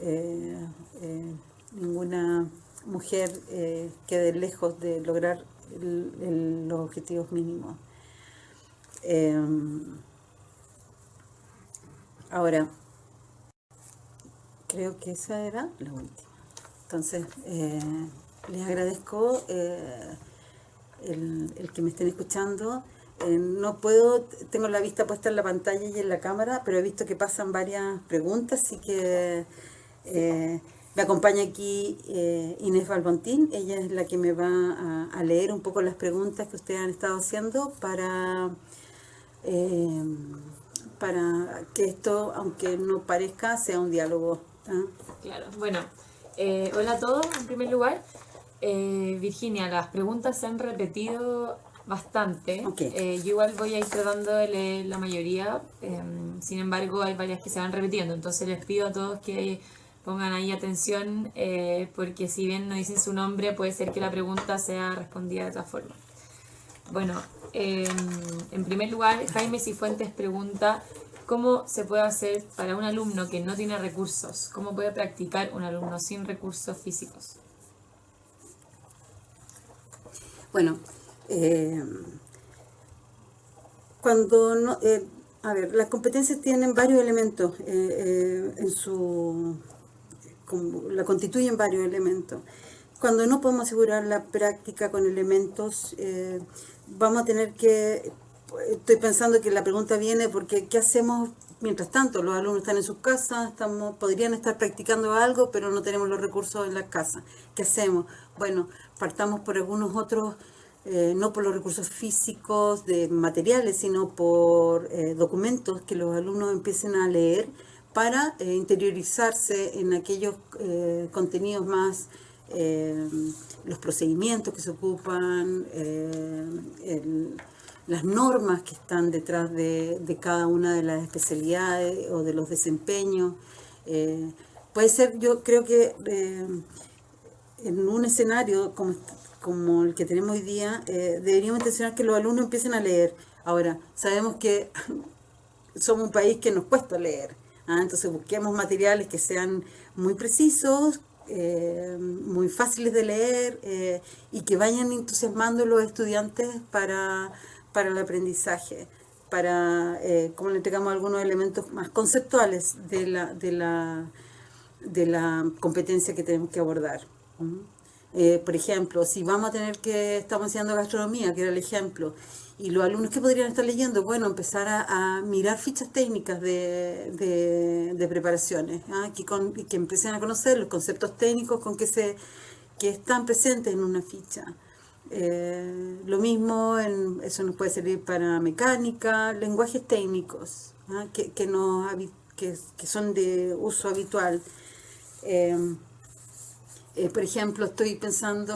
ninguna mujer quede lejos de lograr los objetivos mínimos. Ahora, creo que esa era la última. Entonces, les agradezco el que me estén escuchando. No puedo, tengo la vista puesta en la pantalla y en la cámara, pero he visto que pasan varias preguntas, así que me acompaña aquí Inés Balbontín. Ella es la que me va a leer un poco las preguntas que ustedes han estado haciendo para que esto, aunque no parezca, sea un diálogo. ¿Ah? Claro, bueno, hola a todos en primer lugar. Virginia, las preguntas se han repetido bastante. Okay. Yo igual voy a ir tratando de leer la mayoría, sin embargo hay varias que se van repitiendo, entonces les pido a todos que pongan ahí atención, porque si bien no dicen su nombre, puede ser que la pregunta sea respondida de otra forma. Bueno, en primer lugar, Jaime Cifuentes pregunta: ¿cómo se puede hacer para un alumno que no tiene recursos? ¿Cómo puede practicar un alumno sin recursos físicos? Bueno, cuando no, a ver, las competencias tienen varios elementos la constituyen varios elementos. Cuando no podemos asegurar la práctica con elementos, vamos a tener que, estoy pensando que la pregunta viene porque ¿qué hacemos mientras tanto? Los alumnos están en sus casas, podrían estar practicando algo, pero no tenemos los recursos en las casas. ¿Qué hacemos? Bueno, partamos por algunos otros, no por los recursos físicos de materiales, sino por documentos que los alumnos empiecen a leer para interiorizarse en aquellos contenidos más, los procedimientos que se ocupan, las normas que están detrás de cada una de las especialidades o de los desempeños. Puede ser, yo creo que en un escenario como el que tenemos hoy día, deberíamos intencionar que los alumnos empiecen a leer. Ahora, sabemos que somos un país que nos cuesta leer, entonces busquemos materiales que sean muy precisos, muy fáciles de leer, y que vayan entusiasmando a los estudiantes para el aprendizaje, como le entregamos algunos elementos más conceptuales de la competencia que tenemos que abordar. Por ejemplo, si vamos a estamos enseñando gastronomía, que era el ejemplo, y los alumnos que podrían estar leyendo, bueno, empezar a mirar fichas técnicas de preparaciones, que empiecen a conocer los conceptos técnicos que están presentes en una ficha. Lo mismo, eso nos puede servir para mecánica, lenguajes técnicos, que son de uso habitual. Por ejemplo, estoy pensando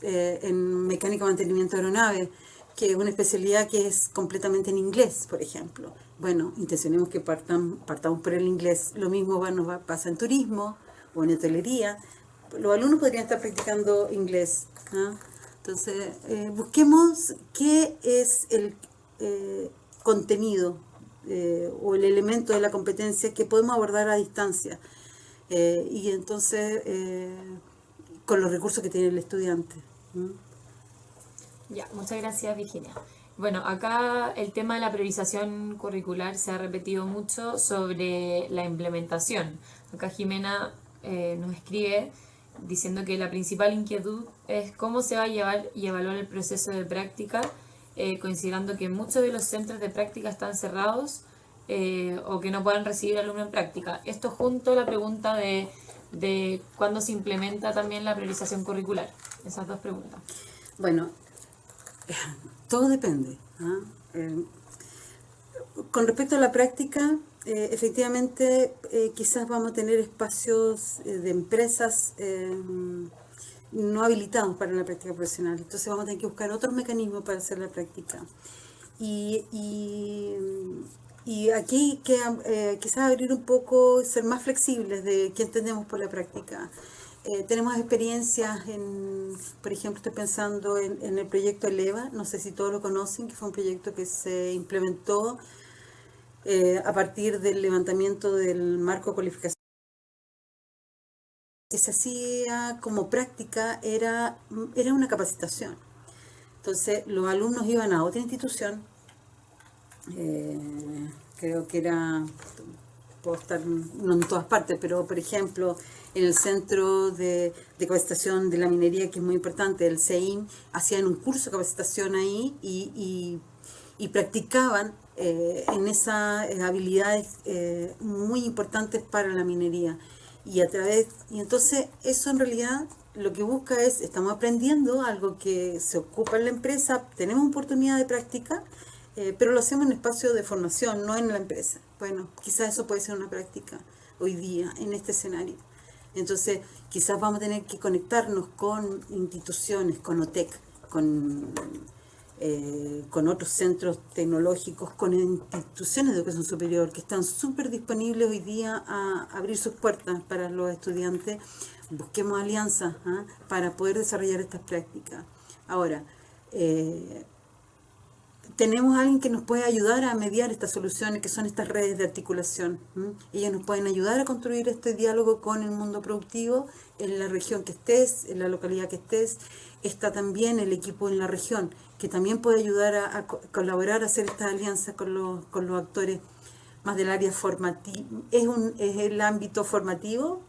en mecánica de mantenimiento de aeronaves, que es una especialidad que es completamente en inglés, por ejemplo. Bueno, intencionemos que partamos por el inglés. Lo mismo pasa en turismo o en hotelería. Los alumnos podrían estar practicando inglés. Entonces, busquemos qué es el contenido o el elemento de la competencia que podemos abordar a distancia. Y entonces, con los recursos que tiene el estudiante. Ya, muchas gracias, Virginia. Bueno, acá el tema de la priorización curricular se ha repetido mucho sobre la implementación. Acá Jimena nos escribe diciendo que la principal inquietud es cómo se va a llevar y evaluar el proceso de práctica, considerando que muchos de los centros de práctica están cerrados o que no puedan recibir alumnos en práctica. Esto junto a la pregunta de cuándo se implementa también la priorización curricular. Esas dos preguntas. Bueno, todo depende. Con respecto a la práctica, efectivamente, quizás vamos a tener espacios de empresas no habilitados para la práctica profesional. Entonces vamos a tener que buscar otros mecanismos para hacer la práctica. Y Y aquí hay que quizás abrir un poco, ser más flexibles de qué entendemos por la práctica. Tenemos experiencias por ejemplo, estoy pensando en el proyecto ELEVA, no sé si todos lo conocen, que fue un proyecto que se implementó a partir del levantamiento del marco de cualificación. Que se hacía como práctica era una capacitación. Entonces los alumnos iban a otra institución, creo que era, puedo estar no en todas partes, pero por ejemplo en el centro de capacitación de la minería, que es muy importante, el CEIM, hacían un curso de capacitación ahí y practicaban en esas habilidades muy importantes para la minería. Y entonces eso en realidad lo que busca es, estamos aprendiendo algo que se ocupa en la empresa, tenemos oportunidad de práctica, pero lo hacemos en espacio de formación, no en la empresa. Bueno, quizás eso puede ser una práctica hoy día en este escenario. Entonces, quizás vamos a tener que conectarnos con instituciones, con OTEC, con otros centros tecnológicos, con instituciones de educación superior que están súper disponibles hoy día a abrir sus puertas para los estudiantes. Busquemos alianzas para poder desarrollar estas prácticas. Ahora, tenemos a alguien que nos puede ayudar a mediar estas soluciones, que son estas redes de articulación. Ellos nos pueden ayudar a construir este diálogo con el mundo productivo en la región que estés, en la localidad que estés. Está también el equipo en la región, que también puede ayudar a colaborar, a hacer estas alianzas con los actores más del área formativa. Es el ámbito formativo,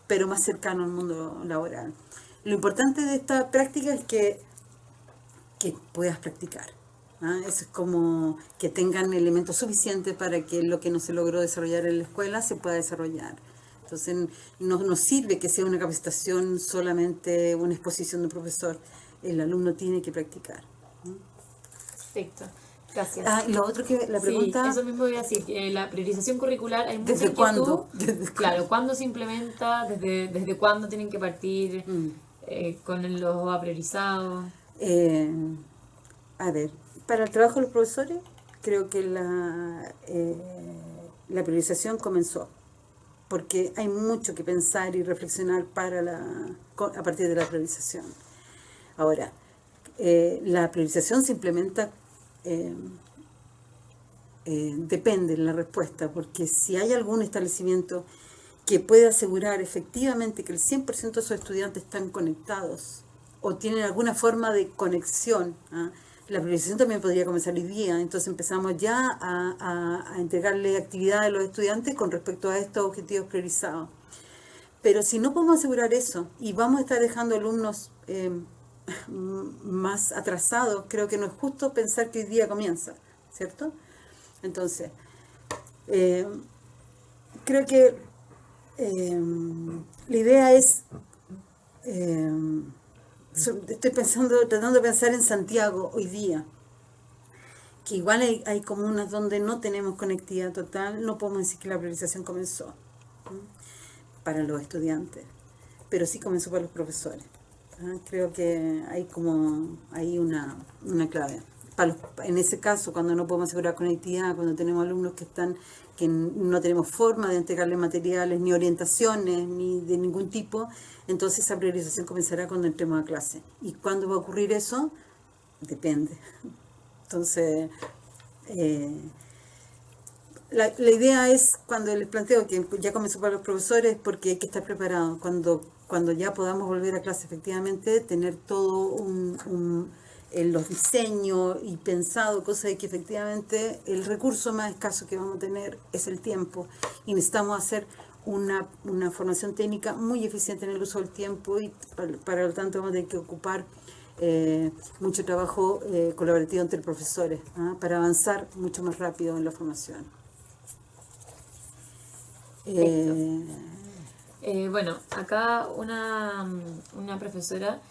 pero más cercano al mundo laboral. Lo importante de esta práctica es que puedas practicar. Eso es como que tengan elementos suficientes para que lo que no se logró desarrollar en la escuela se pueda desarrollar. Entonces no nos sirve que sea una capacitación solamente una exposición de un profesor. El alumno tiene que practicar. Perfecto, gracias. Y lo otro que la pregunta... Sí, eso mismo voy a decir, la priorización curricular, hay mucha ¿Desde inquietud. cuándo? Claro, ¿cuándo se implementa? ¿Desde cuándo tienen que partir con los OA priorizados? A ver, para el trabajo de los profesores, creo que la priorización comenzó, porque hay mucho que pensar y reflexionar a partir de la priorización. Ahora, la priorización se implementa, depende de la respuesta, porque si hay algún establecimiento que puede asegurar efectivamente que el 100% de sus estudiantes están conectados o tienen alguna forma de conexión, la priorización también podría comenzar hoy día. Entonces empezamos ya a entregarle actividades a los estudiantes con respecto a estos objetivos priorizados. Pero si no podemos asegurar eso y vamos a estar dejando alumnos más atrasados, creo que no es justo pensar que hoy día comienza, ¿cierto? Entonces, creo que la idea es... estoy tratando de pensar en Santiago hoy día, que igual hay comunas donde no tenemos conectividad total, no podemos decir que la priorización comenzó para los estudiantes, pero sí comenzó para los profesores. Creo que hay una clave. En ese caso, cuando no podemos asegurar conectividad, cuando tenemos alumnos que no tenemos forma de entregarles materiales, ni orientaciones, ni de ningún tipo, entonces esa priorización comenzará cuando entremos a clase. ¿Y cuándo va a ocurrir eso? Depende. Entonces, la idea es, cuando les planteo que ya comenzó para los profesores, porque hay que estar preparados. Cuando ya podamos volver a clase, efectivamente, tener todo los diseños y pensado, cosa de que efectivamente el recurso más escaso que vamos a tener es el tiempo, y necesitamos hacer una formación técnica muy eficiente en el uso del tiempo, y para lo tanto vamos a tener que ocupar mucho trabajo colaborativo entre profesores para avanzar mucho más rápido en la formación. Bueno, acá una profesora,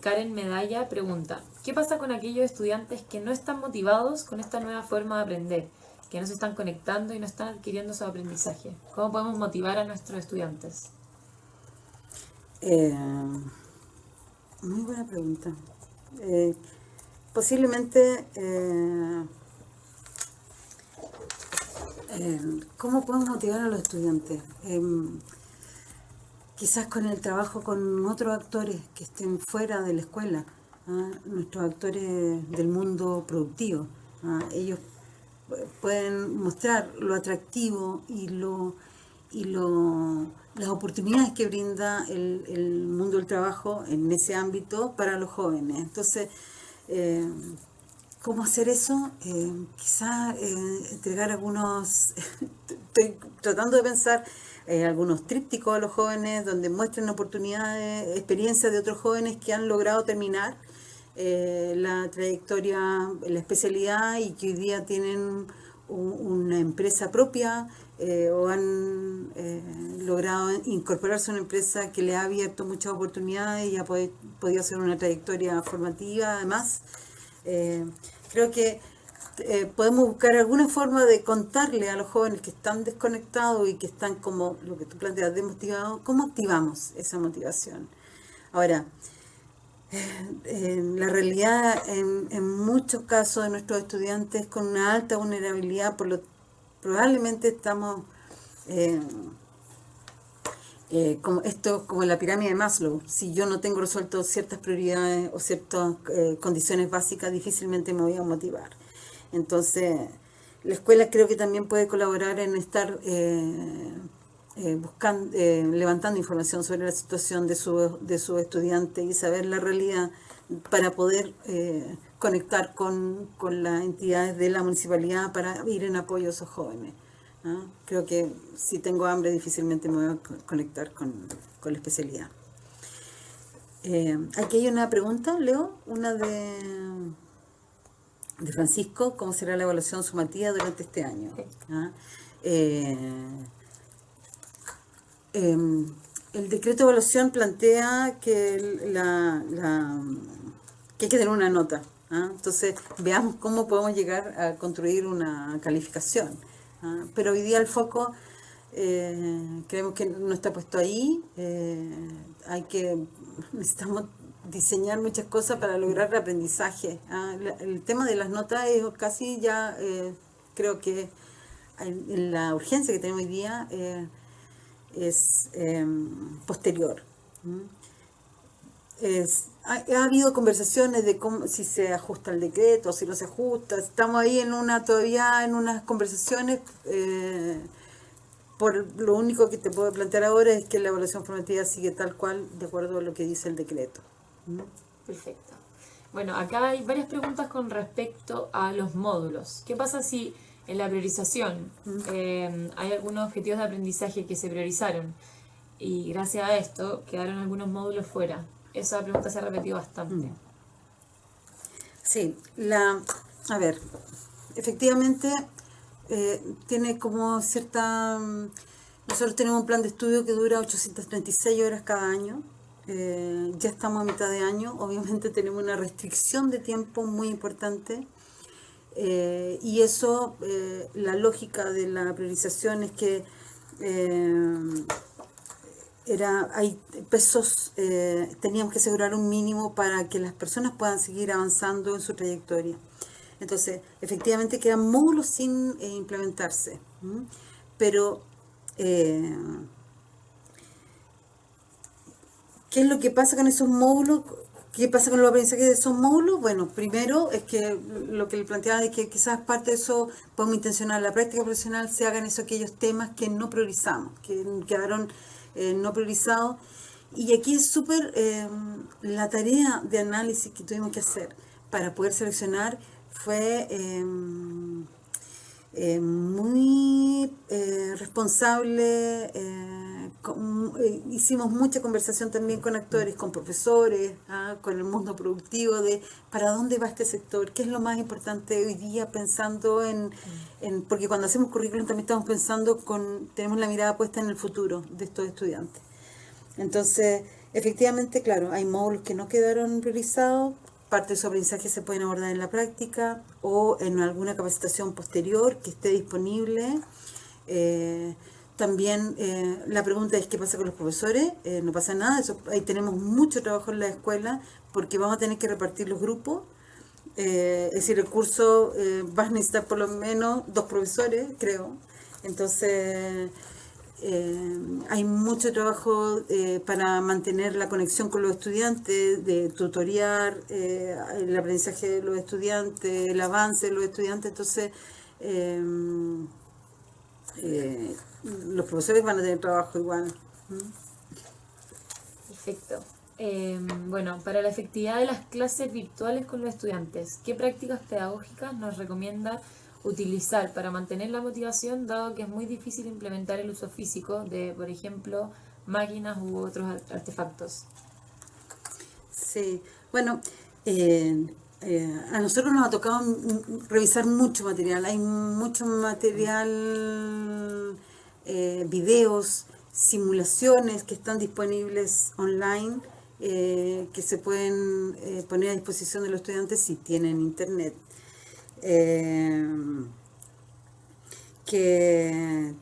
Karen Medalla, pregunta: ¿qué pasa con aquellos estudiantes que no están motivados con esta nueva forma de aprender, que no se están conectando y no están adquiriendo su aprendizaje? ¿Cómo podemos motivar a nuestros estudiantes? Muy buena pregunta. Posiblemente ¿Cómo podemos motivar a los estudiantes? Quizás con el trabajo con otros actores que estén fuera de la escuela, nuestros actores del mundo productivo. Ellos pueden mostrar lo atractivo las oportunidades que brinda el mundo del trabajo en ese ámbito para los jóvenes. Entonces, ¿cómo hacer eso? Quizás entregar algunos, estoy tratando de pensar algunos trípticos a los jóvenes donde muestren oportunidades, experiencias de otros jóvenes que han logrado terminar la trayectoria, la especialidad y que hoy día tienen una empresa propia o han logrado incorporarse a una empresa que le ha abierto muchas oportunidades y ha podido hacer una trayectoria formativa además. Creo que podemos buscar alguna forma de contarle a los jóvenes que están desconectados y que están como lo que tú planteas, desmotivados, ¿cómo activamos esa motivación? Ahora, la realidad en muchos casos de nuestros estudiantes con una alta vulnerabilidad, probablemente estamos como la pirámide de Maslow. Si yo no tengo resuelto ciertas prioridades o ciertas condiciones básicas, difícilmente me voy a motivar. Entonces, la escuela creo que también puede colaborar en estar levantando información sobre la situación de su estudiante y saber la realidad para poder conectar con las entidades de la municipalidad para ir en apoyo a esos jóvenes. Creo que si tengo hambre difícilmente me voy a conectar con la especialidad. Aquí hay una pregunta, Leo, una de Francisco: ¿cómo será la evaluación sumativa durante este año? El decreto de evaluación plantea que que hay que tener una nota. Entonces, veamos cómo podemos llegar a construir una calificación. Pero hoy día el foco creemos que no está puesto ahí. Necesitamos diseñar muchas cosas para lograr el aprendizaje. El tema de las notas es casi ya, creo que en la urgencia que tenemos hoy día es posterior. Ha habido conversaciones de cómo, si se ajusta el decreto, si no se ajusta. Estamos ahí todavía en unas conversaciones. Lo único que te puedo plantear ahora es que la evaluación formativa sigue tal cual, de acuerdo a lo que dice el decreto. Perfecto. Bueno, acá hay varias preguntas con respecto a los módulos. ¿Qué pasa si en la priorización hay algunos objetivos de aprendizaje que se priorizaron y gracias a esto quedaron algunos módulos fuera? Esa pregunta se ha repetido bastante. Sí, a ver, efectivamente tiene como cierta... Nosotros tenemos un plan de estudio que dura 836 horas cada año. Ya estamos a mitad de año, obviamente tenemos una restricción de tiempo muy importante. Y eso, la lógica de la priorización es que hay pesos, teníamos que asegurar un mínimo para que las personas puedan seguir avanzando en su trayectoria. Entonces, efectivamente quedan módulos sin implementarse, pero ¿qué es lo que pasa con esos módulos? ¿Qué pasa con los aprendizajes de esos módulos? Bueno, primero es que lo que le planteaba es que quizás parte de eso podemos intencionar la práctica profesional se hagan aquellos temas que no priorizamos, que quedaron no priorizados. Y aquí es súper la tarea de análisis que tuvimos que hacer para poder seleccionar fue muy responsable. Hicimos mucha conversación también con actores, con profesores, con el mundo productivo, de para dónde va este sector, qué es lo más importante hoy día, pensando porque cuando hacemos currículum también estamos pensando tenemos la mirada puesta en el futuro de estos estudiantes. Entonces, efectivamente, claro, hay módulos que no quedaron priorizados. Parte de su aprendizaje se pueden abordar en la práctica o en alguna capacitación posterior que esté disponible. También la pregunta es ¿qué pasa con los profesores? No pasa nada, ahí tenemos mucho trabajo en la escuela porque vamos a tener que repartir los grupos. Es decir, el curso va a necesitar por lo menos 2 profesores, creo. Entonces, hay mucho trabajo para mantener la conexión con los estudiantes, de tutorear el aprendizaje de los estudiantes, el avance de los estudiantes. Entonces, eh, los profesores van a tener trabajo igual. Perfecto. Bueno, para la efectividad de las clases virtuales con los estudiantes, ¿qué prácticas pedagógicas nos recomienda utilizar para mantener la motivación, dado que es muy difícil implementar el uso físico de, por ejemplo, máquinas u otros artefactos? Sí, bueno, a nosotros nos ha tocado revisar mucho material. Hay mucho material, videos, simulaciones que están disponibles online, que se pueden poner a disposición de los estudiantes si tienen internet. Qué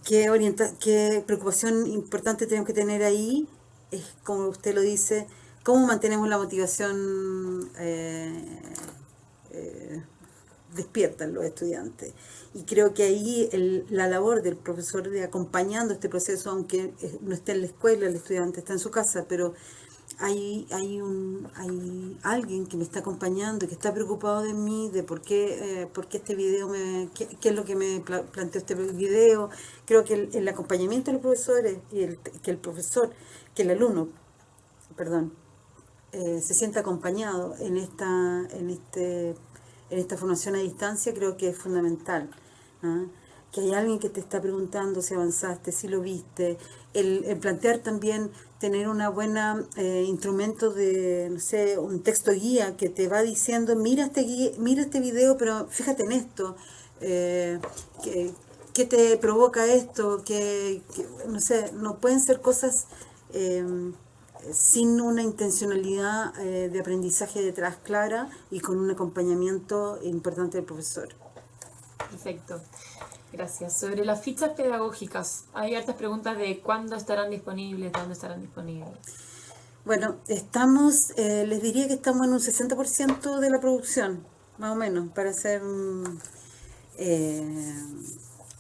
preocupación importante tenemos que tener ahí es, como usted lo dice, cómo mantenemos la motivación despierta en los estudiantes. Y creo que ahí la labor del profesor de acompañando este proceso, aunque no esté en la escuela, el estudiante está en su casa, pero hay alguien que me está acompañando y que está preocupado de mí, de por qué este video, qué es lo que me planteó este video. Creo que el acompañamiento de los profesores y que el alumno, perdón, se sienta acompañado en esta formación a distancia, creo que es fundamental. ¿Ah? Que hay alguien que te está preguntando si avanzaste, si lo viste, el plantear también tener una buena instrumento de, no sé, un texto guía que te va diciendo, mira este video, pero fíjate en esto, ¿qué te provoca esto? No sé, no pueden ser cosas sin una intencionalidad de aprendizaje detrás clara y con un acompañamiento importante del profesor. Perfecto. Gracias. Sobre las fichas pedagógicas, hay hartas preguntas de cuándo estarán disponibles, dónde estarán disponibles. Bueno, les diría que estamos en un 60% de la producción, más o menos, para hacer...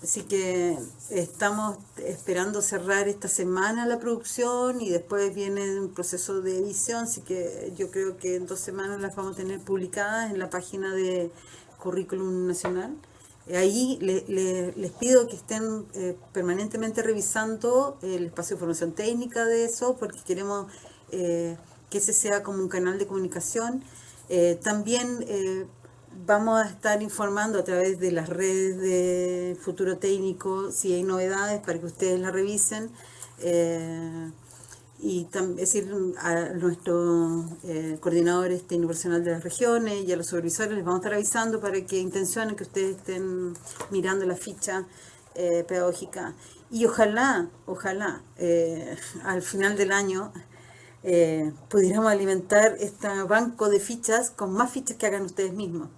así que estamos esperando cerrar esta semana la producción y después viene un proceso de edición, así que yo creo que en 2 semanas las vamos a tener publicadas en la página de Currículum Nacional. Ahí les pido que estén permanentemente revisando el espacio de formación técnica de eso, porque queremos que ese sea como un canal de comunicación. También vamos a estar informando a través de las redes de Futuro Técnico si hay novedades para que ustedes las revisen. Y es decir, a nuestros coordinadores técnico-personal de las regiones y a los supervisores les vamos a estar avisando para que intencionen que ustedes estén mirando la ficha pedagógica. Y ojalá, al final del año pudiéramos alimentar este banco de fichas con más fichas que hagan ustedes mismos.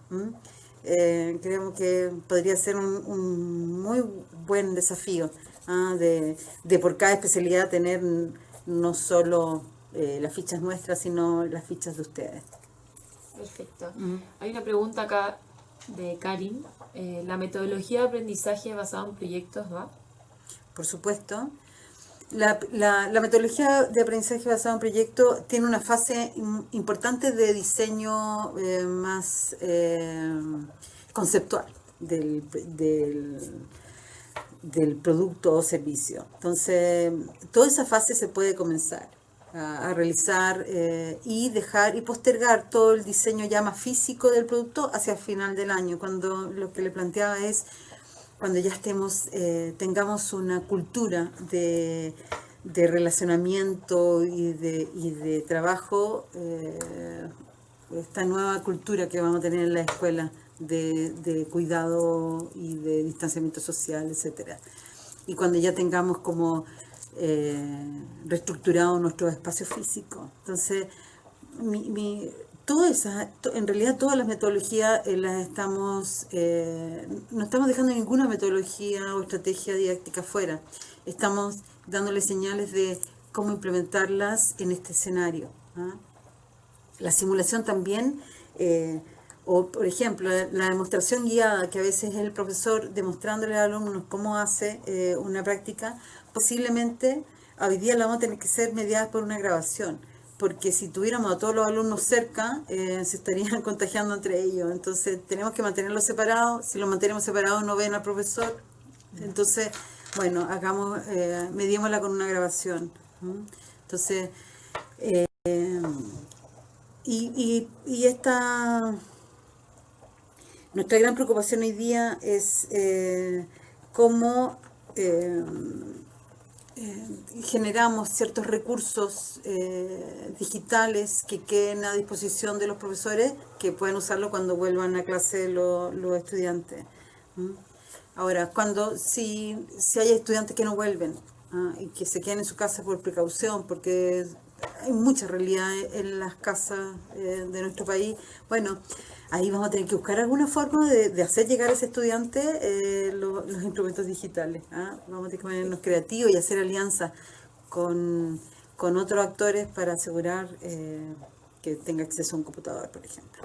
Creemos que podría ser un muy buen desafío de por cada especialidad tener no solo las fichas nuestras, sino las fichas de ustedes. Perfecto. Hay una pregunta acá de Karin. ¿La metodología de aprendizaje basada en proyectos va? Por supuesto. La metodología de aprendizaje basado en proyectos tiene una fase importante de diseño más conceptual del producto o servicio. Entonces, toda esa fase se puede comenzar a realizar y dejar y postergar todo el diseño ya más físico del producto hacia el final del año, cuando lo que le planteaba es cuando ya tengamos una cultura de relacionamiento y de trabajo, esta nueva cultura que vamos a tener en la escuela de cuidado y de distanciamiento social, etcétera. Y cuando ya tengamos como reestructurado nuestro espacio físico. Entonces, en realidad todas las metodologías no estamos dejando ninguna metodología o estrategia didáctica fuera. Estamos dándole señales de cómo implementarlas en este escenario. La simulación también O, por ejemplo, la demostración guiada, que a veces es el profesor demostrándole a los alumnos cómo hace una práctica, posiblemente hoy día la vamos a tener que ser mediada por una grabación, porque si tuviéramos a todos los alumnos cerca, se estarían contagiando entre ellos. Entonces tenemos que mantenerlos separados. Si los mantenemos separados no ven al profesor. Entonces, bueno, medímosla con una grabación. Entonces, y nuestra gran preocupación hoy día es cómo generamos ciertos recursos digitales que queden a disposición de los profesores, que puedan usarlo cuando vuelvan a clase los estudiantes. Ahora, si hay estudiantes que no vuelven y que se quedan en su casa por precaución, porque hay mucha realidad en las casas de nuestro país, bueno, ahí vamos a tener que buscar alguna forma de hacer llegar a ese estudiante los implementos digitales. Vamos a tener que ponernos creativos y hacer alianzas con otros actores para asegurar que tenga acceso a un computador, por ejemplo.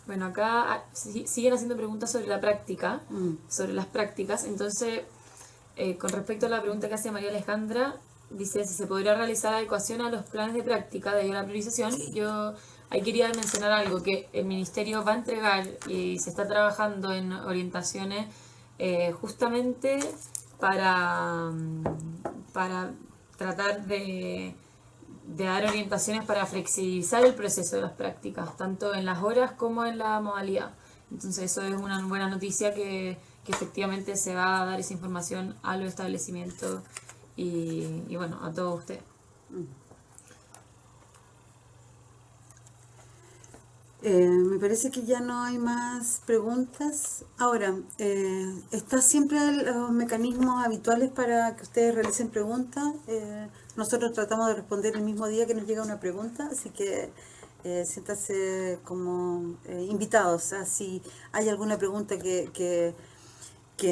Bueno, acá siguen haciendo preguntas sobre la práctica, sobre las prácticas. Entonces, con respecto a la pregunta que hace María Alejandra, dice si se podría realizar adecuación a los planes de práctica de la priorización. Yo ahí quería mencionar algo, que el Ministerio va a entregar y se está trabajando en orientaciones justamente para tratar de dar orientaciones para flexibilizar el proceso de las prácticas, tanto en las horas como en la modalidad. Entonces eso es una buena noticia que efectivamente se va a dar esa información a los establecimientos y bueno, a todos ustedes. Me parece que ya no hay más preguntas. Ahora, está siempre los mecanismos habituales para que ustedes realicen preguntas. Nosotros tratamos de responder el mismo día que nos llega una pregunta, así que siéntanse como invitados. O sea, si hay alguna pregunta que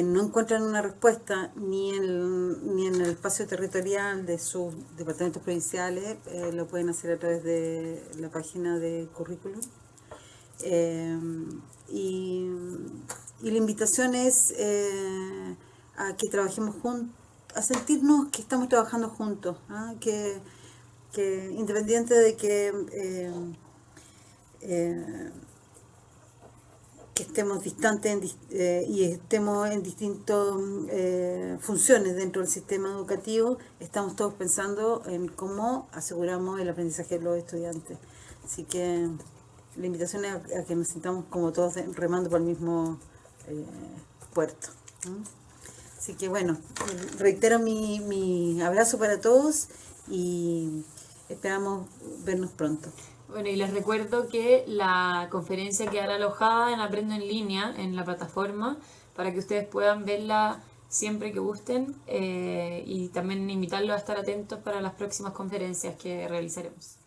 no encuentran una respuesta ni en el espacio territorial de sus departamentos provinciales, lo pueden hacer a través de la página de currículum. Y la invitación es a que trabajemos juntos, a sentirnos que estamos trabajando juntos, que independiente de que estemos distantes y estemos en distintas funciones dentro del sistema educativo, estamos todos pensando en cómo aseguramos el aprendizaje de los estudiantes. Así que la invitación es a que nos sintamos como todos remando por el mismo puerto. Así que bueno, reitero mi abrazo para todos y esperamos vernos pronto. Bueno, y les recuerdo que la conferencia quedará alojada en Aprendo en Línea, en la plataforma, para que ustedes puedan verla siempre que gusten y también invitarlos a estar atentos para las próximas conferencias que realizaremos.